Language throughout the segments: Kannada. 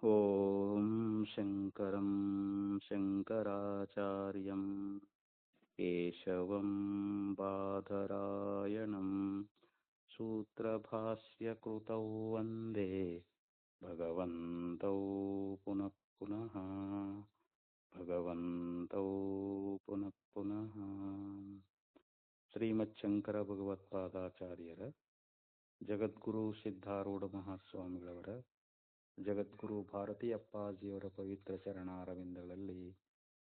ಓಂ ಶಂಕರಂ ಶಂಕರಾಚಾರ್ಯಂ ಕೇಶವಂ ಬಾದರಾಯಣಂ ಸೂತ್ರಭಾಸ್ಯಕೃತೌ ವಂದೇ ಭಗವಂತೌ ಪುನಃ ಪುನಃ ಭಗವಂತೌ ಪುನಃ ಪುನಃ. ಶ್ರೀಮಚ್ಛಂಕರ ಭಗವತ್ಪಾದಾಚಾರ್ಯರ, ಜಗದ್ಗುರು ಸಿದ್ಧಾರೂಢ ಮಹಾಸ್ವಾಮಿಗಳವರ, ಜಗದ್ಗುರು ಭಾರತೀ ಅಪ್ಪಾಜಿಯವರ ಪವಿತ್ರ ಚರಣಾರವಿಂದಗಳಲ್ಲಿ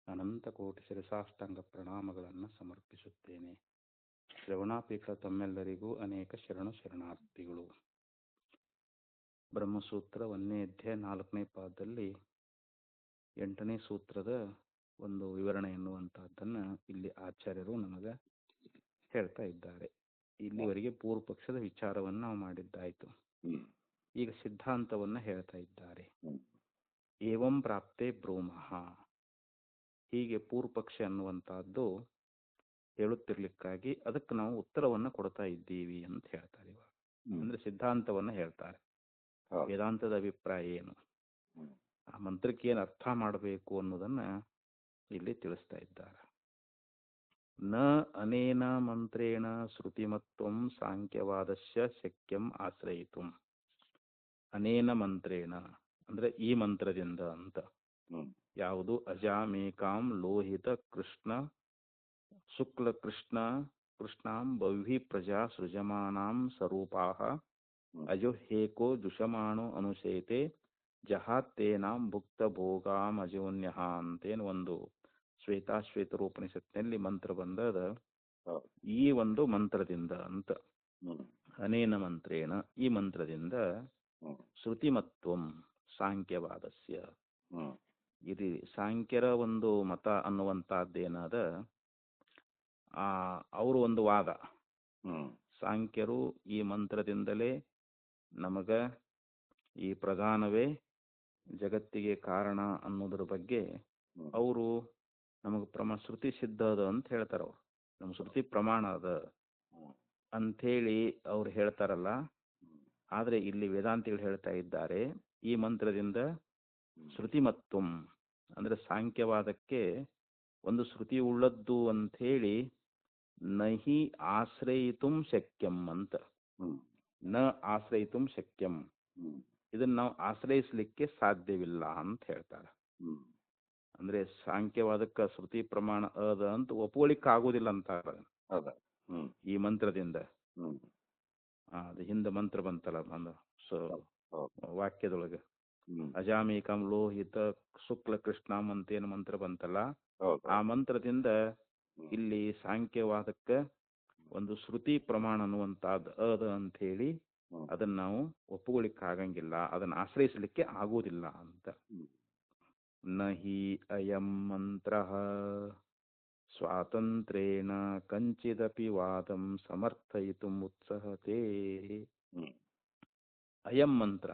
ಅನಂತ ಕೋಟಿ ಶಿರಸಾಷ್ಟಾಂಗ ಪ್ರಣಾಮಗಳನ್ನು ಸಮರ್ಪಿಸುತ್ತೇನೆ. ಶ್ರವಣಾಪೇಕ್ಷ ತಮ್ಮೆಲ್ಲರಿಗೂ ಅನೇಕ ಶರಣಾರ್ಥಿಗಳು. ಬ್ರಹ್ಮಸೂತ್ರ 1ನೇ ಅಧ್ಯಾಯ 4ನೇ ಪಾದದಲ್ಲಿ 8ನೇ ಸೂತ್ರದ ಒಂದು ವಿವರಣೆ ಎನ್ನುವಂತಹದ್ದನ್ನು ಇಲ್ಲಿ ಆಚಾರ್ಯರು ನಮಗೆ ಹೇಳ್ತಾ ಇದ್ದಾರೆ. ಇಲ್ಲಿವರೆಗೆ ಪೂರ್ವ ಪಕ್ಷದ ವಿಚಾರವನ್ನು ನಾವು ಮಾಡಿದ್ದಾಯಿತು. ಈಗ ಸಿದ್ಧಾಂತವನ್ನು ಹೇಳ್ತಾ ಇದ್ದಾರೆ. ಏವಂ ಪ್ರಾಪ್ತೆ ಬ್ರೂಮಃ, ಹೀಗೆ ಪೂರ್ವ ಪಕ್ಷ ಅನ್ನುವಂತಹದ್ದು ಹೇಳುತ್ತಿರ್ಲಿಕ್ಕಾಗಿ ಅದಕ್ಕೆ ನಾವು ಉತ್ತರವನ್ನು ಕೊಡ್ತಾ ಇದ್ದೀವಿ ಅಂತ ಹೇಳ್ತಾರೆ. ಇವಾಗ ಅಂದ್ರೆ ಸಿದ್ಧಾಂತವನ್ನು ಹೇಳ್ತಾರೆ. ವೇದಾಂತದ ಅಭಿಪ್ರಾಯ ಏನು, ಆ ಮಂತ್ರಕ್ಕೆ ಏನು ಅರ್ಥ ಮಾಡಬೇಕು ಅನ್ನೋದನ್ನ ಇಲ್ಲಿ ತಿಳಿಸ್ತಾ ಇದ್ದಾರೆ. ನ ಅನೇನ ಮಂತ್ರೇಣ ಶ್ರುತಿಮತ್ವಂ ಸಾಂಖ್ಯವಾದಸ್ಯ ಶಕ್ಯಂ ಆಶ್ರಯಿತುಂ. ಅನೇನ ಮಂತ್ರೇಣ ಅಂದ್ರೆ ಈ ಮಂತ್ರದಿಂದ ಅಂತ. ಯಾವುದು? ಅಜಾಮೇಕಾಂ ಲೋಹಿತ ಕೃಷ್ಣ ಶುಕ್ಲ ಕೃಷ್ಣ ಕೃಷ್ಣಾಂ ಬಹ್ವಿ ಪ್ರಜಾ ಸೃಜಮಾನಾಂ ಸ್ವರೂಪಾಃ ಅಜುಹೇಕೋ ಜುಷಮಾಣೋ ಅನುಶೇತೆ ಜಹಾತ್ತೇನಾಂ ಭುಕ್ತ ಭೋಗಾಂ ಅಜೋನ್ಯಃ ಅಂತೇನು ಒಂದು ಶ್ವೇತಾಶ್ವೇತರೋಪನಿಷತ್ನಲ್ಲಿ ಮಂತ್ರ ಬಂದದ. ಈ ಒಂದು ಮಂತ್ರದಿಂದ ಅಂತ. ಅನೇನ ಮಂತ್ರೇಣ, ಈ ಮಂತ್ರದಿಂದ ಶ್ರುತಿಮತ್ವಂ ಸಾಂಖ್ಯವಾದಸ್ಯ, ಇದು ಸಾಂಖ್ಯರ ಒಂದು ಮತ ಅನ್ನುವಂತಹದ್ದೇನಾದ ಅವರು ಒಂದು ವಾದ. ಸಾಂಖ್ಯರು ಈ ಮಂತ್ರದಿಂದಲೇ ನಮಗ ಈ ಪ್ರಧಾನವೇ ಜಗತ್ತಿಗೆ ಕಾರಣ ಅನ್ನೋದ್ರ ಬಗ್ಗೆ ಅವರು ನಮಗೆ ಶ್ರುತಿ ಸಿದ್ಧ ಅದ ಅಂತ ಹೇಳ್ತಾರ. ಅವ್ರು ನಮ್ಮ ಶ್ರುತಿ ಪ್ರಮಾಣ ಅದ ಅಂಥೇಳಿ ಅವ್ರು ಹೇಳ್ತಾರಲ್ಲ. ಆದ್ರೆ ಇಲ್ಲಿ ವೇದಾಂತಿಗಳು ಹೇಳ್ತಾ ಇದ್ದಾರೆ, ಈ ಮಂತ್ರದಿಂದ ಶ್ರುತಿಮತ್ವಂ ಅಂದ್ರೆ ಸಾಂಖ್ಯವಾದಕ್ಕೆ ಒಂದು ಶ್ರುತಿ ಉಳ್ಳದ್ದು ಅಂಥೇಳಿ ನಹಿ ಆಶ್ರಯಿತುಂ ಶಕ್ಯಂ ಅಂತ. ನ ಆಶ್ರಯಿತುಂ ಶಕ್ಯಂ, ಇದನ್ನ ನಾವು ಆಶ್ರಯಿಸ್ಲಿಕ್ಕೆ ಸಾಧ್ಯವಿಲ್ಲ ಅಂತ ಹೇಳ್ತಾರೆ. ಅಂದ್ರೆ ಸಾಂಖ್ಯವಾದಕ್ಕೆ ಶ್ರುತಿ ಪ್ರಮಾಣ ಅದ ಅಂತ ಒಪ್ಕೊಳ್ಳಿಕ್ಕೆ ಆಗುದಿಲ್ಲ ಅಂತಾರ ಈ ಮಂತ್ರದಿಂದ. ಅದು ಹಿಂದೆ ಮಂತ್ರ ಬಂತಲ್ಲ ವಾಕ್ಯದೊಳಗೆ, ಅಜಾಮೇಕಂ ಲೋಹಿತ ಶುಕ್ಲ ಕೃಷ್ಣಾಂ ಅಂತೇನು ಮಂತ್ರ ಬಂತಲ್ಲ, ಆ ಮಂತ್ರದಿಂದ ಇಲ್ಲಿ ಸಾಂಖ್ಯವಾದಕ್ಕೆ ಒಂದು ಶ್ರುತಿ ಪ್ರಮಾಣ ಅನ್ನುವಂತಹದ್ದು ಅದ ಅಂತ ಹೇಳಿ ಅದನ್ನ ನಾವು ಒಪ್ಪುಗಳಿಕ್ಕೆ ಆಗಂಗಿಲ್ಲ, ಅದನ್ನ ಆಶ್ರಯಿಸಲಿಕ್ಕೆ ಆಗುವುದಿಲ್ಲ ಅಂತ. ನಹಿ ಅಯಂ ಮಂತ್ರ ಸ್ವಾತಂತ್ರ್ಯೇಣ ಕಂಚಿದಪಿ ವಾದಂ ಸಮರ್ಥಯಿತುಂ ಉತ್ಸಹತೆ. ಅಯಂ ಮಂತ್ರ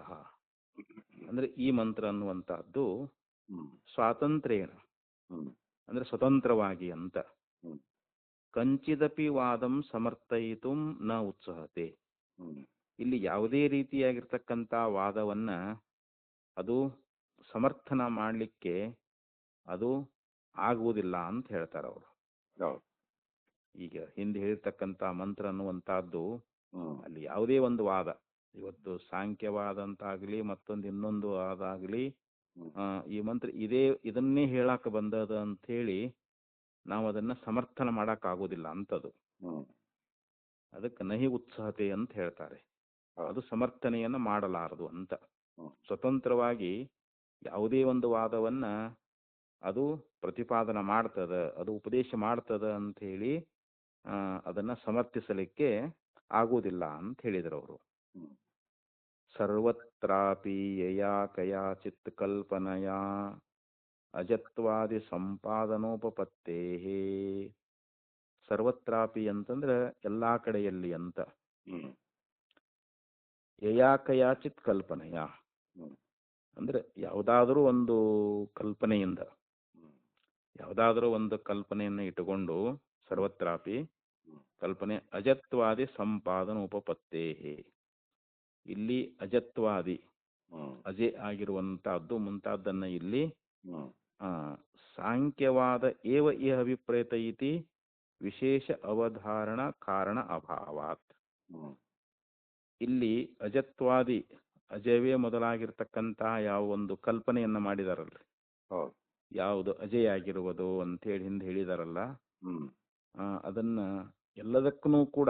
ಅಂದ್ರೆ ಈ ಮಂತ್ರ ಅನ್ನುವಂತಹದ್ದು ಸ್ವಾತಂತ್ರ್ಯೇಣ ಅಂದ್ರೆ ಸ್ವತಂತ್ರವಾಗಿ ಅಂತ. ಕಂಚಿದಪಿ ವಾದಂ ಸಮರ್ಥಯಿತುಂ ನ ಉತ್ಸಹತೆ, ಇಲ್ಲಿ ಯಾವುದೇ ರೀತಿಯಾಗಿರ್ತಕ್ಕಂಥ ವಾದವನ್ನ ಅದು ಸಮರ್ಥನ ಮಾಡಲಿಕ್ಕೆ ಅದು ಆಗುವುದಿಲ್ಲ ಅಂತ ಹೇಳ್ತಾರೆ ಅವರು. ಈಗ ಹಿಂದೆ ಹೇಳಿರ್ತಕ್ಕಂಥ ಮಂತ್ರ ಅನ್ನುವಂತಹದ್ದು ಅಲ್ಲಿ ಯಾವುದೇ ಒಂದು ವಾದ, ಇವತ್ತು ಸಾಂಖ್ಯವಾದ ಅಂತಾಗ್ಲಿ ಮತ್ತೊಂದು ಇನ್ನೊಂದು ಅದಾಗ್ಲಿ, ಈ ಮಂತ್ರ ಇದನ್ನೇ ಹೇಳಾಕ ಬಂದದ ಅಂತ ಹೇಳಿ ನಾವು ಅದನ್ನ ಸಮರ್ಥನ ಮಾಡಕ್ ಆಗೋದಿಲ್ಲ ಅಂತದು. ಅದಕ್ಕೆ ನಹಿ ಉತ್ಸಾಹತೆ ಅಂತ ಹೇಳ್ತಾರೆ. ಅದು ಸಮರ್ಥನೆಯನ್ನ ಮಾಡಲಾರದು ಅಂತ. ಸ್ವತಂತ್ರವಾಗಿ ಯಾವುದೇ ಒಂದು ವಾದವನ್ನ ಅದು ಪ್ರತಿಪಾದನ ಮಾಡ್ತದ, ಅದು ಉಪದೇಶ ಮಾಡ್ತದ ಅಂತ ಹೇಳಿ ಅದನ್ನ ಸಮರ್ಥಿಸಲಿಕ್ಕೆ ಆಗುವುದಿಲ್ಲ ಅಂತ ಹೇಳಿದ್ರು ಅವರು. ಸರ್ವತ್ರಾಪಿ ಯಯಾ ಕಯಾಚಿತ್ ಕಲ್ಪನಯಾ ಅಜತ್ವಾದಿ ಸಂಪಾದನೋಪಪತ್ತೇ. ಸರ್ವತ್ರಾಪಿ ಅಂತಂದ್ರೆ ಎಲ್ಲಾ ಕಡೆಯಲ್ಲಿ ಅಂತ. ಯಯಾ ಕಯಾಚಿತ್ ಕಲ್ಪನೆಯ ಅಂದ್ರೆ ಯಾವುದಾದ್ರೂ ಒಂದು ಕಲ್ಪನೆಯಿಂದ, ಯಾವುದಾದ್ರೂ ಒಂದು ಕಲ್ಪನೆಯನ್ನು ಇಟ್ಟುಕೊಂಡು ಸರ್ವತ್ರಾಪಿ ಕಲ್ಪನೆ ಅಜತ್ವಾದಿ ಸಂಪಾದನ ಉಪಪತ್ತೇ. ಇಲ್ಲಿ ಅಜತ್ವಾದಿ ಅಜೆ ಆಗಿರುವಂತಹದ್ದು ಮುಂತಾದ್ದನ್ನ ಇಲ್ಲಿ ಸಾಂಖ್ಯವಾದ ಏವ ಇಹ ಅಭಿಪ್ರೇತ ಇತಿ ವಿಶೇಷ ಅವಧಾರಣ ಕಾರಣ ಅಭಾವಾತ್. ಇಲ್ಲಿ ಅಜತ್ವಾದಿ ಅಜಯವೇ ಮೊದಲಾಗಿರ್ತಕ್ಕಂಥ ಯಾವ ಒಂದು ಕಲ್ಪನೆಯನ್ನ ಮಾಡಿದಾರಲ್ರಿ, ಯಾವುದು ಅಜೆಯಾಗಿರುವುದು ಅಂತೇಳಿ ಹಿಂದೆ ಹೇಳಿದಾರಲ್ಲ, ಅದನ್ನ ಎಲ್ಲದಕ್ಕೂ ಕೂಡ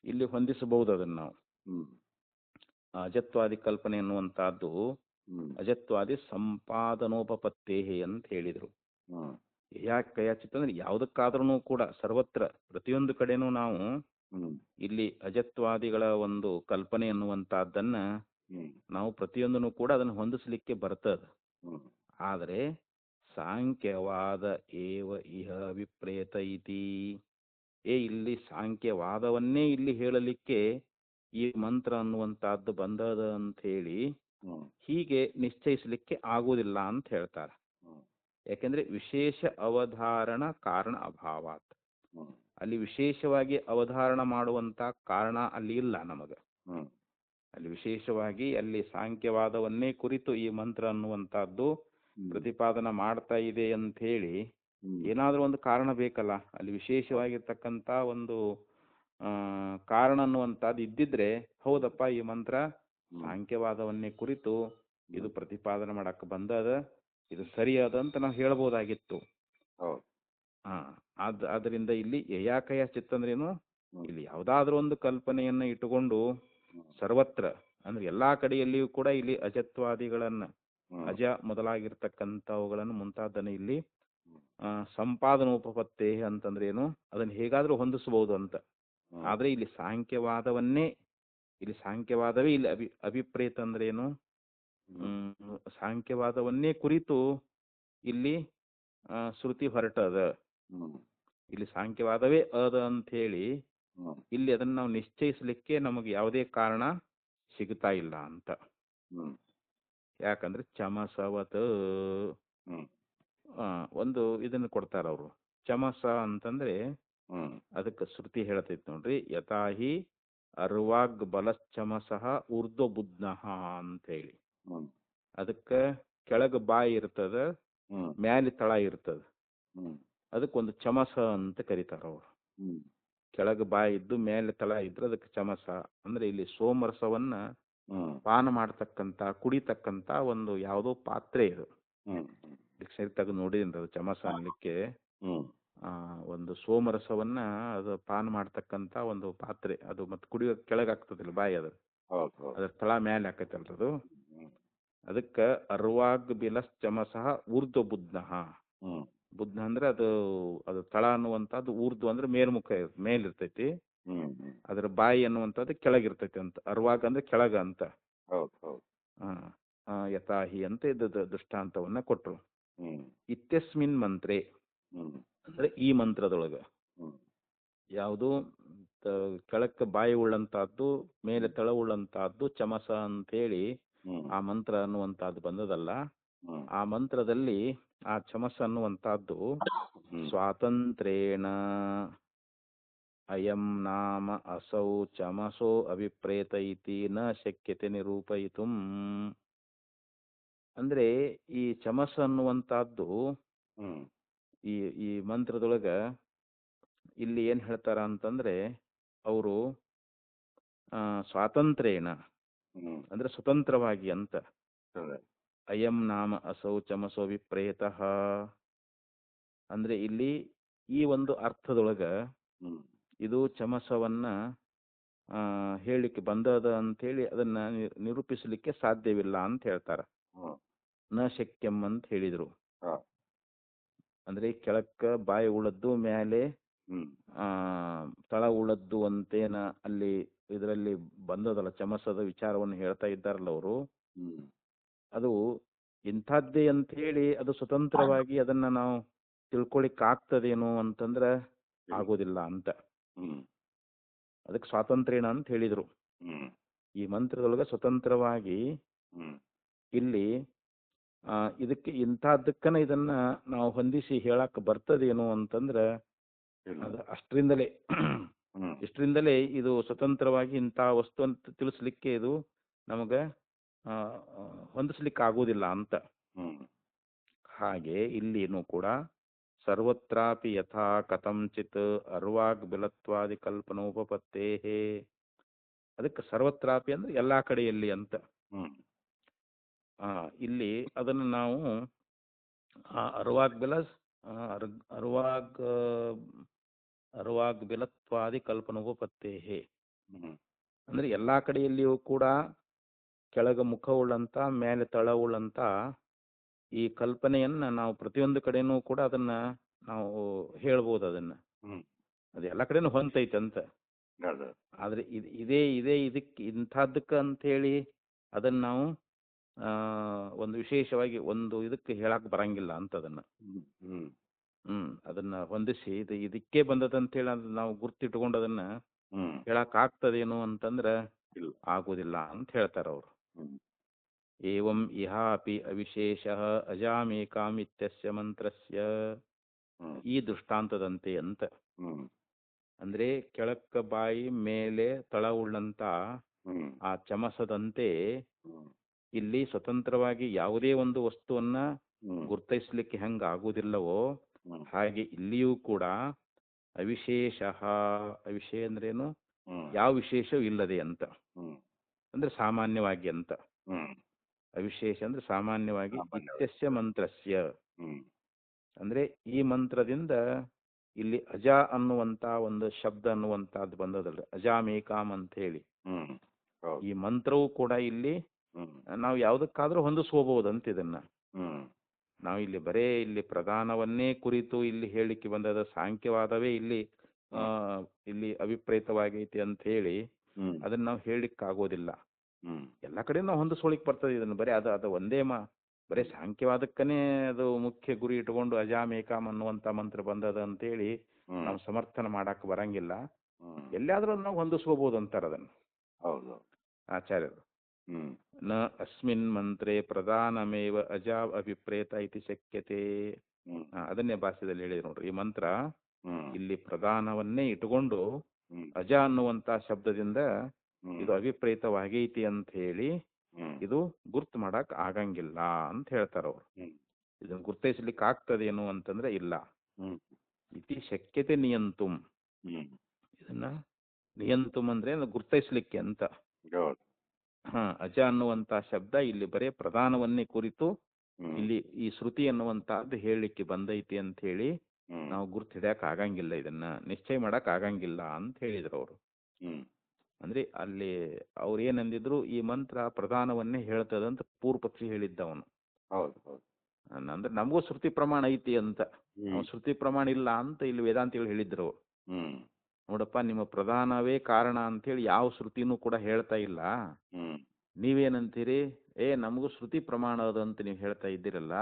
ಇಲ್ಲಿ ಹೊಂದಿಸಬಹುದು. ಅದನ್ನು ನಾವು ಅಜತ್ವಾದಿ ಕಲ್ಪನೆ ಎನ್ನುವಂತಹದ್ದು ಅಜತ್ವಾದಿ ಸಂಪಾದನೋಪಪತ್ತೇಹಿ ಅಂತ ಹೇಳಿದರು. ಯಾಕೆ ಯಾಚಿತ್ ಅಂದ್ರೆ ಯಾವುದಕ್ಕಾದ್ರೂ ಕೂಡ ಸರ್ವತ್ರ ಪ್ರತಿಯೊಂದು ಕಡೆನೂ ನಾವು ಇಲ್ಲಿ ಅಜತ್ವಾದಿಗಳ ಒಂದು ಕಲ್ಪನೆ ಎನ್ನುವಂತಹದ್ದನ್ನ ನಾವು ಪ್ರತಿಯೊಂದನ್ನು ಕೂಡ ಅದನ್ನು ಹೊಂದಿಸ್ಲಿಕ್ಕೆ ಬರ್ತದ. ಆದರೆ ಸಾಂಖ್ಯವಾದ ಏವ ಇಹ ವಿಪ್ರೇತ ಇತಿ, ಇಲ್ಲಿ ಸಾಂಖ್ಯವಾದವನ್ನೇ ಇಲ್ಲಿ ಹೇಳಲಿಕ್ಕೆ ಈ ಮಂತ್ರ ಅನ್ನುವಂತಹದ್ದು ಬಂದದ ಅಂತ ಹೇಳಿ ಹೀಗೆ ನಿಶ್ಚಯಿಸಲಿಕ್ಕೆ ಆಗುವುದಿಲ್ಲ ಅಂತ ಹೇಳ್ತಾರೆ. ಯಾಕೆಂದ್ರೆ ವಿಶೇಷ ಅವಧಾರಣ ಕಾರಣ ಅಭಾವಾತ್, ಅಲ್ಲಿ ವಿಶೇಷವಾಗಿ ಅವಧಾರಣ ಮಾಡುವಂತ ಕಾರಣ ಅಲ್ಲಿ ಇಲ್ಲ ನಮಗೆ. ಅಲ್ಲಿ ವಿಶೇಷವಾಗಿ ಅಲ್ಲಿ ಸಾಂಖ್ಯವಾದವನ್ನೇ ಕುರಿತು ಈ ಮಂತ್ರ ಅನ್ನುವಂತಹದ್ದು ಪ್ರತಿಪಾದನ ಮಾಡ್ತಾ ಇದೆ ಅಂತ ಹೇಳಿ ಏನಾದ್ರೂ ಒಂದು ಕಾರಣ ಬೇಕಲ್ಲ. ಅಲ್ಲಿ ವಿಶೇಷವಾಗಿರ್ತಕ್ಕಂಥ ಒಂದು ಕಾರಣ ಅನ್ನುವಂಥದ್ದು ಇದ್ದಿದ್ರೆ ಹೌದಪ್ಪ ಈ ಮಂತ್ರ ಸಾಂಖ್ಯವಾದವನ್ನೇ ಕುರಿತು ಇದು ಪ್ರತಿಪಾದನೆ ಮಾಡಕ್ ಬಂದದ, ಇದು ಸರಿಯಾದ ಅಂತ ನಾವು ಹೇಳ್ಬೋದಾಗಿತ್ತು. ಆದ್ರಿಂದ ಇಲ್ಲಿ ಯಯಾಕಯ ಚಿತ್ತ ಅಂದ್ರೇನು, ಇಲ್ಲಿ ಯಾವುದಾದ್ರೂ ಒಂದು ಕಲ್ಪನೆಯನ್ನ ಇಟ್ಟುಕೊಂಡು ಸರ್ವತ್ರ ಅಂದ್ರೆ ಎಲ್ಲಾ ಕಡೆಯಲ್ಲಿಯೂ ಕೂಡ ಇಲ್ಲಿ ಅಜತ್ವಾದಿಗಳನ್ನ ಅಜ ಮೊದಲಾಗಿರ್ತಕ್ಕಂಥವುಗಳನ್ನು ಮುಂತಾದನ್ನು ಇಲ್ಲಿ ಸಂಪಾದನೋಪಪತ್ತೇ ಅಂತಂದ್ರೆ ಏನು, ಅದನ್ನ ಹೇಗಾದ್ರೂ ಹೊಂದಿಸಬಹುದು ಅಂತ. ಆದ್ರೆ ಇಲ್ಲಿ ಸಾಂಖ್ಯವಾದವನ್ನೇ, ಇಲ್ಲಿ ಸಾಂಖ್ಯವಾದವೇ ಇಲ್ಲಿ ಅಭಿಪ್ರೇತ ಅಂದ್ರೆ ಏನು, ಸಾಂಖ್ಯವಾದವನ್ನೇ ಕುರಿತು ಇಲ್ಲಿ ಶ್ರುತಿ ಹೊರಟದ. ಇಲ್ಲಿ ಸಾಂಖ್ಯವಾದವೇ ಅದ ಅಂತ ಹೇಳಿ ಇಲ್ಲಿ ಅದನ್ನ ನಾವು ನಿಶ್ಚಯಿಸಲಿಕ್ಕೆ ನಮಗೆ ಯಾವುದೇ ಕಾರಣ ಸಿಗ್ತಾ ಇಲ್ಲ ಅಂತ. ಯಾಕಂದ್ರೆ ಚಮಸವತ್ ಒಂದು ಇದನ್ನು ಕೊಡ್ತಾರ ಅವರು. ಚಮಸ ಅಂತಂದ್ರೆ ಅದಕ್ಕೆ ಶ್ರುತಿ ಹೇಳ್ತೈತಿ ನೋಡ್ರಿ, ಯಥಾಹಿ ಅರ್ವಾಗ್ ಬಲಶ್ಚಮಸಃ ಊರ್ಧ್ವ ಬುಧ್ನಃ ಅಂತ ಹೇಳಿ. ಅದಕ್ಕೆ ಕೆಳಗ ಬಾಯಿ ಇರ್ತದ, ಮ್ಯಾಲಿ ತಳ ಇರ್ತದ, ಅದಕ್ಕೊಂದು ಚಮಸ ಅಂತ ಕರೀತಾರ ಅವರು. ಕೆಳಗ ಬಾಯಿ ಇದ್ದು ಮೇಲೆ ತಳ ಇದ್ರೆ ಅದಕ್ಕೆ ಚಮಸ ಅಂದ್ರೆ ಇಲ್ಲಿ ಸೋಮರಸವನ್ನ ಪಾನ ಮಾಡ್ತಕ್ಕಂತ ಕುಡಿತಕ್ಕಂತ ಒಂದು ಯಾವುದೋ ಪಾತ್ರೆ ಇದು. ಡಿಕ್ಷನರಿ ತೆಗೆದು ನೋಡಿದ್ರೆ ಅದು ಚಮಸ ಅನ್ಲಿಕ್ಕೆ ಒಂದು ಸೋಮರಸವನ್ನ ಅದು ಪಾನ ಮಾಡ್ತಕ್ಕಂತ ಒಂದು ಪಾತ್ರೆ ಅದು. ಮತ್ತೆ ಕುಡಿಯೋ ಕೆಳಗೆ ಆಗ್ತದಿಲ್ಲ ಬಾಯಿ, ಅದ್ರ ತಳ ಮೇಲೆ ಹಾಕೈತಲ್ರದು. ಅದಕ್ಕ ಅರ್ವಾಗ್ ಬಿಲಸ್ ಚಮಸಃ ಊರ್ಧ್ವ ಬುಧ್ನಃ. ಬುಧ್ನ ಅಂದ್ರೆ ಅದು ತಳ ಅನ್ನುವಂಥದ್ದು, ಊರ್ಧ್ವ ಅಂದ್ರೆ ಮೇಲ್ಮುಖ ಮೇಲಿರ್ತೈತಿ, ಅದ್ರ ಬಾಯಿ ಅನ್ನುವಂಥದ್ದು ಕೆಳಗಿರ್ತೈತಿ ಅಂತ. ಅರ್ವಾಗ್ ಅಂದ್ರೆ ಕೆಳಗ ಅಂತ. ಯಥಾಹಿ ಅಂತ ಇದ್ದ ದೃಷ್ಟಾಂತವನ್ನ ಕೊಟ್ರು. ಇತ್ಯಸ್ಮಿನ್ ಮಂತ್ರೆ ಅಂದ್ರೆ ಈ ಮಂತ್ರದೊಳಗ ಯಾವುದು ಕೆಳಕ್ಕೆ ಬಾಯಿ ಉಳ್ಳಂತಹದ್ದು ಮೇಲೆ ತಳ ಉಳ್ಳಂತಹದ್ದು ಚಮಸ ಅಂತೇಳಿ ಆ ಮಂತ್ರ ಅನ್ನುವಂತಹದ್ದು ಬಂದದಲ್ಲ. ಆ ಮಂತ್ರದಲ್ಲಿ ಆ ಚಮಸ ಅನ್ನುವಂತಹದ್ದು ಸ್ವಾತಂತ್ರ್ಯೇಣ ಅಯಂ ನಾಮ ಅಸೌ ಚಮಸೋ ಅಭಿಪ್ರೇತ ಇತಿ ನ ಶಕ್ಯತೆ ನಿರೂಪಯಿತುಂ. ಅಂದ್ರೆ ಈ ಚಮಸ ಅನ್ನುವಂತಹದ್ದು ಈ ಮಂತ್ರದೊಳಗ ಇಲ್ಲಿ ಏನ್ ಹೇಳ್ತಾರ ಅಂತಂದ್ರೆ ಅವರು ಸ್ವಾತಂತ್ರ್ಯೇಣ ಅಂದ್ರೆ ಸ್ವತಂತ್ರವಾಗಿ ಅಂತ. ಅಯಂ ನಾಮ ಅಸೌ ಚಮಸೋ ವಿಪ್ರೇತಃ ಅಂದ್ರೆ ಇಲ್ಲಿ ಈ ಒಂದು ಅರ್ಥದೊಳಗ ಇದು ಚಮಸವನ್ನ ಹೇಳಿಕ್ಕೆ ಬಂದದ ಅಂತ ಹೇಳಿ ಅದನ್ನ ನಿರೂಪಿಸಲಿಕ್ಕೆ ಸಾಧ್ಯವಿಲ್ಲ ಅಂತ ಹೇಳ್ತಾರ. ನ ಶಕ್ಯಂ ಅಂತ ಹೇಳಿದ್ರು. ಅಂದ್ರೆ ಕೆಳಕ್ಕ ಬಾಯಿ ಉಳದ್ದು ಮೇಲೆ ತಳ ಉಳದ್ದು ಅಂತೇನ ಅಲ್ಲಿ ಇದರಲ್ಲಿ ಬಂದದಲ್ಲ, ಚಮಸದ ವಿಚಾರವನ್ನು ಹೇಳ್ತಾ ಇದ್ದಾರಲ್ಲ ಅವರು. ಅದು ಇಂಥದ್ದೇ ಅಂತ ಹೇಳಿ ಅದು ಸ್ವತಂತ್ರವಾಗಿ ಅದನ್ನ ನಾವು ತಿಳ್ಕೊಳಿಕ್ ಆಗ್ತದೇನು ಅಂತಂದ್ರೆ ಆಗೋದಿಲ್ಲ ಅಂತ. ಅದಕ್ಕೆ ಸ್ವಾತಂತ್ರ್ಯನ ಅಂತ ಹೇಳಿದ್ರು. ಈ ಮಂತ್ರದೊಳಗ ಸ್ವತಂತ್ರವಾಗಿ ಇಲ್ಲಿ ಇದಕ್ಕೆ ಇಂಥದ್ದಕ್ಕನ ಇದನ್ನ ನಾವು ಹೊಂದಿಸಿ ಹೇಳಕ್ ಬರ್ತದೇನು ಅಂತಂದ್ರ ಅದು ಇಷ್ಟರಿಂದಲೇ ಇದು ಸ್ವತಂತ್ರವಾಗಿ ಇಂಥ ವಸ್ತು ಅಂತ ತಿಳಿಸ್ಲಿಕ್ಕೆ ಇದು ನಮಗ ಆ, ಹೊಂದಿಸ್ಲಿಕ್ಕೆ ಆಗೋದಿಲ್ಲ ಅಂತ. ಹ್ಮ್ ಹಾಗೆ ಇಲ್ಲಿನೂ ಕೂಡ ಸರ್ವತ್ರಾಪಿ ಯಥಾ ಕಥಂಚಿತ್ ಅರ್ವಾಗ್ ಬಿಲತ್ವಾದಿ ಕಲ್ಪನೋಪಪತ್ತೇ. ಅದಕ್ಕೆ ಸರ್ವತ್ರಾಪಿ ಅಂದ್ರೆ ಎಲ್ಲಾ ಕಡೆಯಲ್ಲಿ ಅಂತ. ಹ್ಮ್ ಇಲ್ಲಿ ಅದನ್ನು ನಾವು ಅರ್ವಾಗ್ ಬಿಲಸ್ ಅರ್ವಾಗ್ ಅರ್ವಾಗ್ ಬಿಲತ್ವಾದಿ ಕಲ್ಪನೋಪಪತ್ತೇ ಹ್ಮ್ ಅಂದ್ರೆ ಎಲ್ಲಾ ಕಡೆಯಲ್ಲಿಯೂ ಕೂಡ ಕೆಳಗ ಮುಖವುಳ್ಳಂತ ಮೇಲೆ ತಳವುಳ್ಳಂತ ಈ ಕಲ್ಪನೆಯನ್ನ ನಾವು ಪ್ರತಿಯೊಂದು ಕಡೆನೂ ಕೂಡ ಅದನ್ನ ನಾವು ಹೇಳ್ಬೋದು. ಅದನ್ನ ಹ್ಮ್ ಅದು ಎಲ್ಲ ಕಡೆನೂ ಹೊಂತೈತೆ ಅಂತ. ಹೌದು. ಆದ್ರೆ ಇದೇ ಇದೇ ಇದಕ್ಕೆ ಇಂಥದ್ದಕ್ಕೆ ಅಂತ ಹೇಳಿ ಅದನ್ನ ನಾವು ಒಂದು ವಿಶೇಷವಾಗಿ ಒಂದು ಇದಕ್ಕೆ ಹೇಳಕ್ ಬರಂಗಿಲ್ಲ ಅಂತ ಅದನ್ನ. ಹ್ಮ್ ಅದನ್ನ ಹೊಂದಿಸಿ ಇದಕ್ಕೆ ಬಂದದಂತ ಹೇಳಿ ನಾವು ಗುರ್ತಿಟ್ಕೊಂಡು ಅದನ್ನ ಹ್ಮ್ ಹೇಳಕ್ ಆಗ್ತದೇನು ಅಂತಂದ್ರೆ ಇಲ್ಲ. ಆಗುದಿಲ್ಲ ಅಂತ ಹೇಳ್ತಾರ ಅವರು. ಹ್ಮ್ ಏವಂ ಇಹಾಪಿ ಅವಿಶೇಷಃ ಅಜಾಮೇಕಾಮಿತ್ಯಸ್ಯ ಮಂತ್ರಸ್ಯ ಹ್ಮ್ ಈ ದೃಷ್ಟಾಂತದಂತೆ ಅಂತ. ಹ್ಮ್ ಅಂದ್ರೆ ಕೆಳಕ್ಕ ಬಾಯಿ ಮೇಲೆ ತಳ ಉಳ್ಳಂತ ಹ್ಮ್ ಆ ಚಮಸದಂತೆ ಹ್ಮ್ ಇಲ್ಲಿ ಸ್ವತಂತ್ರವಾಗಿ ಯಾವುದೇ ಒಂದು ವಸ್ತುವನ್ನ ಹ್ಮ್ ಗುರ್ತೈಸ್ಲಿಕ್ಕೆ ಹೆಂಗ ಆಗುದಿಲ್ಲವೋ ಹ್ಮ್ ಹಾಗೆ ಇಲ್ಲಿಯೂ ಕೂಡ ಅವಿಶೇಷ. ಅವಿಷಯ ಅಂದ್ರೇನು? ಹ್ಮ್ ಯಾವ ವಿಶೇಷವೂ ಇಲ್ಲದೆ ಅಂತ. ಹ್ಮ್ ಅಂದ್ರೆ ಸಾಮಾನ್ಯವಾಗಿ ಅಂತ. ಹ್ಮ್ ಅವಿಶೇಷ ಅಂದ್ರೆ ಸಾಮಾನ್ಯವಾಗಿ ಸಾಮಾನ್ಯವಾಗಿ. ಇತ್ಯಸ್ಯ ಮಂತ್ರಸ್ಯ ಹ್ಮ್ ಅಂದ್ರೆ ಈ ಮಂತ್ರದಿಂದ ಇಲ್ಲಿ ಅಜ ಅನ್ನುವಂತ ಒಂದು ಶಬ್ದ ಅನ್ನುವಂತಹದ್ದು ಬಂದದಲ್ಲ, ಅಜಾಮೇಕಾಮ್ ಅಂತ ಹೇಳಿ. ಹ್ಮ್ ಹೌದು. ಈ ಮಂತ್ರವು ಕೂಡ ಇಲ್ಲಿ ಹ್ಮ್ ನಾವು ಯಾವುದಕ್ಕಾದ್ರೂ ಹೊಂದಿಸ್ಕೋಬಹುದಂತ ಇದನ್ನ. ಹ್ಮ್ ನಾವು ಇಲ್ಲಿ ಬರೇ ಇಲ್ಲಿ ಪ್ರಧಾನವನ್ನೇ ಕುರಿತು ಇಲ್ಲಿ ಹೇಳಿಕೆ ಬಂದದ ಸಾಂಖ್ಯವಾದವೇ ಇಲ್ಲಿ ಇಲ್ಲಿ ಅಭಿಪ್ರೇತವಾಗೈತಿ ಅಂತ ಹೇಳಿ ಹ್ಮ್ ಅದನ್ನ ನಾವು ಹೇಳಿಕ್ಕಾಗೋದಿಲ್ಲ. ಹ್ಮ್ ಎಲ್ಲ ಕಡೆ ನಾವು ಹೊಂದಿಸ್ಕೊಳಿಕ್ ಬರ್ತದೆ ಇದನ್ನ. ಬರೀ ಅದು ಒಂದೇ ಬರೀ ಸಾಂಖ್ಯವಾದಕ್ಕನೇ ಅದು ಮುಖ್ಯ ಗುರಿ ಇಟ್ಕೊಂಡು ಅಜಾಮೇಕಾಮ್ ಅನ್ನುವಂತ ಮಂತ್ರ ಬಂದದ ಅಂತೇಳಿ ನಾವು ಸಮರ್ಥನೆ ಮಾಡಕ್ ಬರಂಗಿಲ್ಲ. ಎಲ್ಲಿಯಾದ್ರೂ ನಾವು ಹೊಂದಿಸ್ಕೋಬಹುದು ಅಂತಾರ ಅದನ್ನ ಹೌದು ಆಚಾರ್ಯರು. ಹ್ಮ್ ನ ಅಸ್ಮಿನ್ ಮಂತ್ರೇ ಪ್ರಧಾನಮೇವ ಅಜಾ ಅಭಿಪ್ರೇತ ಇತಿ ಶಕ್ಯತೆ. ಅದನ್ನೇ ಭಾಷೆದಲ್ಲಿ ಹೇಳಿದ್ರು ನೋಡ್ರಿ. ಈ ಮಂತ್ರ ಇಲ್ಲಿ ಪ್ರಧಾನವನ್ನೇ ಇಟ್ಟುಕೊಂಡು ಅಜ ಅನ್ನುವಂತ ಶಬ್ದದಿಂದ ಇದು ಅಭಿಪ್ರೇತವಾಗೈತಿ ಅಂತ ಹೇಳಿ ಇದು ಗುರ್ತು ಮಾಡಕ್ ಆಗಂಗಿಲ್ಲ ಅಂತ ಹೇಳ್ತಾರ ಅವ್ರು. ಇದನ್ನ ಗುರ್ತೈಸ್ಲಿಕ್ಕೆ ಆಗ್ತದೇನು ಅಂತಂದ್ರೆ ಇಲ್ಲ. ಇತಿ ಶಕ್ಯತೆ ನಿಯಂತುಂ. ಇದನ್ನ ನಿಯಂತುಂ ಅಂದ್ರೆ ಗುರ್ತೈಸ್ಲಿಕ್ಕೆ ಅಂತ. ಅಜ ಅನ್ನುವಂತ ಶಬ್ದ ಇಲ್ಲಿ ಬರೇ ಪ್ರಧಾನವನ್ನೇ ಕುರಿತು ಇಲ್ಲಿ ಈ ಶ್ರುತಿ ಅನ್ನುವಂತಹದ್ದು ಹೇಳಲಿಕ್ಕೆ ಬಂದೈತಿ ಅಂತ ಹೇಳಿ ನಾವು ಗುರ್ತು ಹಿಡಿಯಕ್ ಆಗಂಗಿಲ್ಲ, ಇದನ್ನ ನಿಶ್ಚಯ ಮಾಡಕ್ ಆಗಂಗಿಲ್ಲ ಅಂತ ಹೇಳಿದ್ರು ಅವರು. ಅಂದ್ರೆ ಅಲ್ಲಿ ಅವ್ರು ಏನಂದಿದ್ರು, ಈ ಮಂತ್ರ ಪ್ರಧಾನವನ್ನೇ ಹೇಳ್ತದಂತ ಪೂರ್ವ ಪಕ್ಷಿ ಹೇಳಿದ್ದ ಅವನು. ಅಂದ್ರೆ ನಮಗೂ ಶ್ರುತಿ ಪ್ರಮಾಣ ಐತಿ ಅಂತ. ಶ್ರುತಿ ಪ್ರಮಾಣ ಇಲ್ಲ ಅಂತ ಇಲ್ಲಿ ವೇದಾಂತಿಗಳು ಹೇಳಿದ್ರು. ನೋಡಪ್ಪ, ನಿಮ್ಮ ಪ್ರಧಾನವೇ ಕಾರಣ ಅಂತೇಳಿ ಯಾವ ಶ್ರುತಿನೂ ಕೂಡ ಹೇಳ್ತಾ ಇಲ್ಲ. ನೀವೇನಂತೀರಿ, ನಮಗೂ ಶ್ರುತಿ ಪ್ರಮಾಣ ಅದಂತ ನೀವು ಹೇಳ್ತಾ ಇದ್ದೀರಲ್ಲ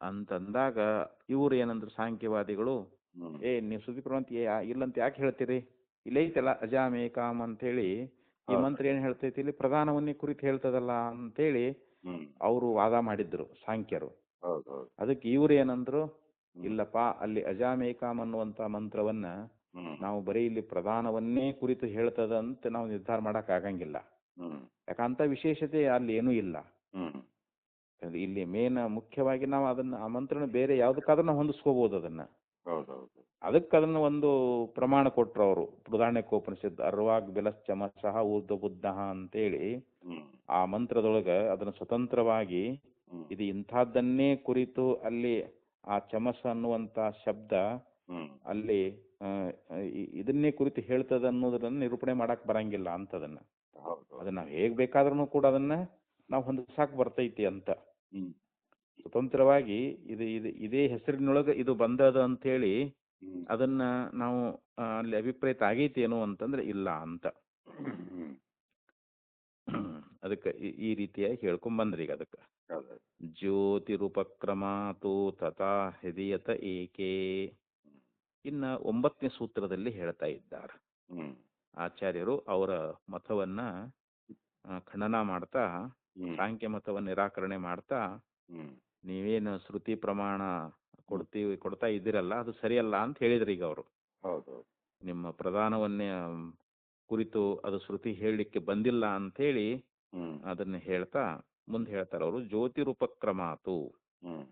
ಅಂತಂದಾಗ ಇವ್ರು ಏನಂದ್ರು ಸಾಂಖ್ಯವಾದಿಗಳು, ನೀವು ಶ್ರುತಿ ಪ್ರಮಾಣ ಇಲ್ಲಂತ ಯಾಕೆ ಹೇಳ್ತೀರಿ? ಇಲ್ಲ ಐತಲ್ಲ ಅಜಾಮೇಕಾಮ್ ಅಂತ ಹೇಳಿ ಈ ಮಂತ್ರ ಏನ್ ಹೇಳ್ತೈತಿ, ಇಲ್ಲಿ ಪ್ರಧಾನವನ್ನೇ ಕುರಿತು ಹೇಳ್ತದಲ್ಲ ಅಂತೇಳಿ ಅವರು ವಾದ ಮಾಡಿದ್ರು ಸಾಂಖ್ಯರು. ಅದಕ್ಕೆ ಇವ್ರು ಏನಂದ್ರು, ಇಲ್ಲಪ್ಪ, ಅಲ್ಲಿ ಅಜಾಮೇಕಾಮ್ ಅನ್ನುವಂತ ಮಂತ್ರವನ್ನ ನಾವು ಬರೀ ಇಲ್ಲಿ ಪ್ರಧಾನವನ್ನೇ ಕುರಿತು ಹೇಳ್ತದ ಅಂತ ನಾವು ನಿರ್ಧಾರ ಮಾಡಕ್ ಆಗಂಗಿಲ್ಲ. ಯಾಕಂತ ವಿಶೇಷತೆ ಅಲ್ಲಿ ಏನೂ ಇಲ್ಲ. ಇಲ್ಲಿ ಮುಖ್ಯವಾಗಿ ನಾವು ಅದನ್ನ ಆ ಮಂತ್ರನ ಬೇರೆ ಯಾವ್ದಕ್ಕಾದ್ರೂ ನಾವು ಹೊಂದಿಸ್ಕೋಬಹುದು ಅದನ್ನ. ಅದಕ್ಕೆ ಅದನ್ನ ಒಂದು ಪ್ರಮಾಣ ಕೊಟ್ರು ಅವರು. ಬೃಹದಾರಣ್ಯಕೋಪನಿಷತ್ ಅರ್ವಾಗ್ ಬಿಲಶ್ಚಮಸಃ ಊರ್ಧ್ವ ಬುದ್ಧ ಅಂತೇಳಿ ಆ ಮಂತ್ರದೊಳಗ ಅದನ್ನ ಸ್ವತಂತ್ರವಾಗಿ ಇದು ಇಂಥದ್ದನ್ನೇ ಕುರಿತು ಅಲ್ಲಿ ಆ ಚಮಸ ಅನ್ನುವಂತ ಶಬ್ದ ಅಲ್ಲಿ ಇದನ್ನೇ ಕುರಿತು ಹೇಳ್ತದ ಅನ್ನೋದನ್ನ ನಿರೂಪಣೆ ಮಾಡಕ್ ಬರಂಗಿಲ್ಲ ಅಂತದನ್ನ. ಅದನ್ನ ನಾವು ಹೇಗ್ ಬೇಕಾದ್ರೂ ಕೂಡ ಅದನ್ನ ನಾವು ಹೊಂದಿಸಾಕ್ ಬರ್ತೈತಿ ಅಂತ. ಸ್ವತಂತ್ರವಾಗಿ ಇದು ಇದೇ ಹೆಸರಿನೊಳಗ ಇದು ಬಂದದ ಅಂತ ಹೇಳಿ ಅದನ್ನ ನಾವು ಅಲ್ಲಿ ಅಭಿಪ್ರೇತ ಆಗೈತೇನು ಅಂತಂದ್ರೆ ಇಲ್ಲ ಅಂತ. ಅದಕ್ಕೆ ಈ ರೀತಿಯಾಗಿ ಹೇಳ್ಕೊಂಡ್ ಬಂದ್ರಿ. ಈಗ ಅದಕ್ಕೆ ಜ್ಯೋತಿರುಪಕ್ರಮಾತು ತಥಾ ಹೃದಯತ ಏಕೆ. ಇನ್ನ 9ನೇ ಸೂತ್ರದಲ್ಲಿ ಹೇಳ್ತಾ ಇದ್ದಾರೆ ಆಚಾರ್ಯರು ಅವರ ಮತವನ್ನ ಖಂಡನ ಮಾಡ್ತಾ, ಸಾಂಖ್ಯ ಮತವನ್ನ ನಿರಾಕರಣೆ ಮಾಡ್ತಾ, ನೀವೇನು ಶ್ರುತಿ ಪ್ರಮಾಣ ಕೊಡ್ತಾ ಇದ್ದೀರಲ್ಲ ಅದು ಸರಿಯಲ್ಲ ಅಂತ ಹೇಳಿದ್ರಿ. ಈಗ ಅವರು ನಿಮ್ಮ ಪ್ರಧಾನವನ್ನೇ ಕುರಿತು ಅದು ಶ್ರುತಿ ಹೇಳಲಿಕ್ಕೆ ಬಂದಿಲ್ಲ ಅಂತ ಹೇಳಿ ಹ್ಮ್ ಅದನ್ನ ಹೇಳ್ತಾ ಮುಂದೆ ಹೇಳ್ತಾರೆ ಅವರು, ಜ್ಯೋತಿರುಪಕ್ರಮಾತು, ಹ್ಮ್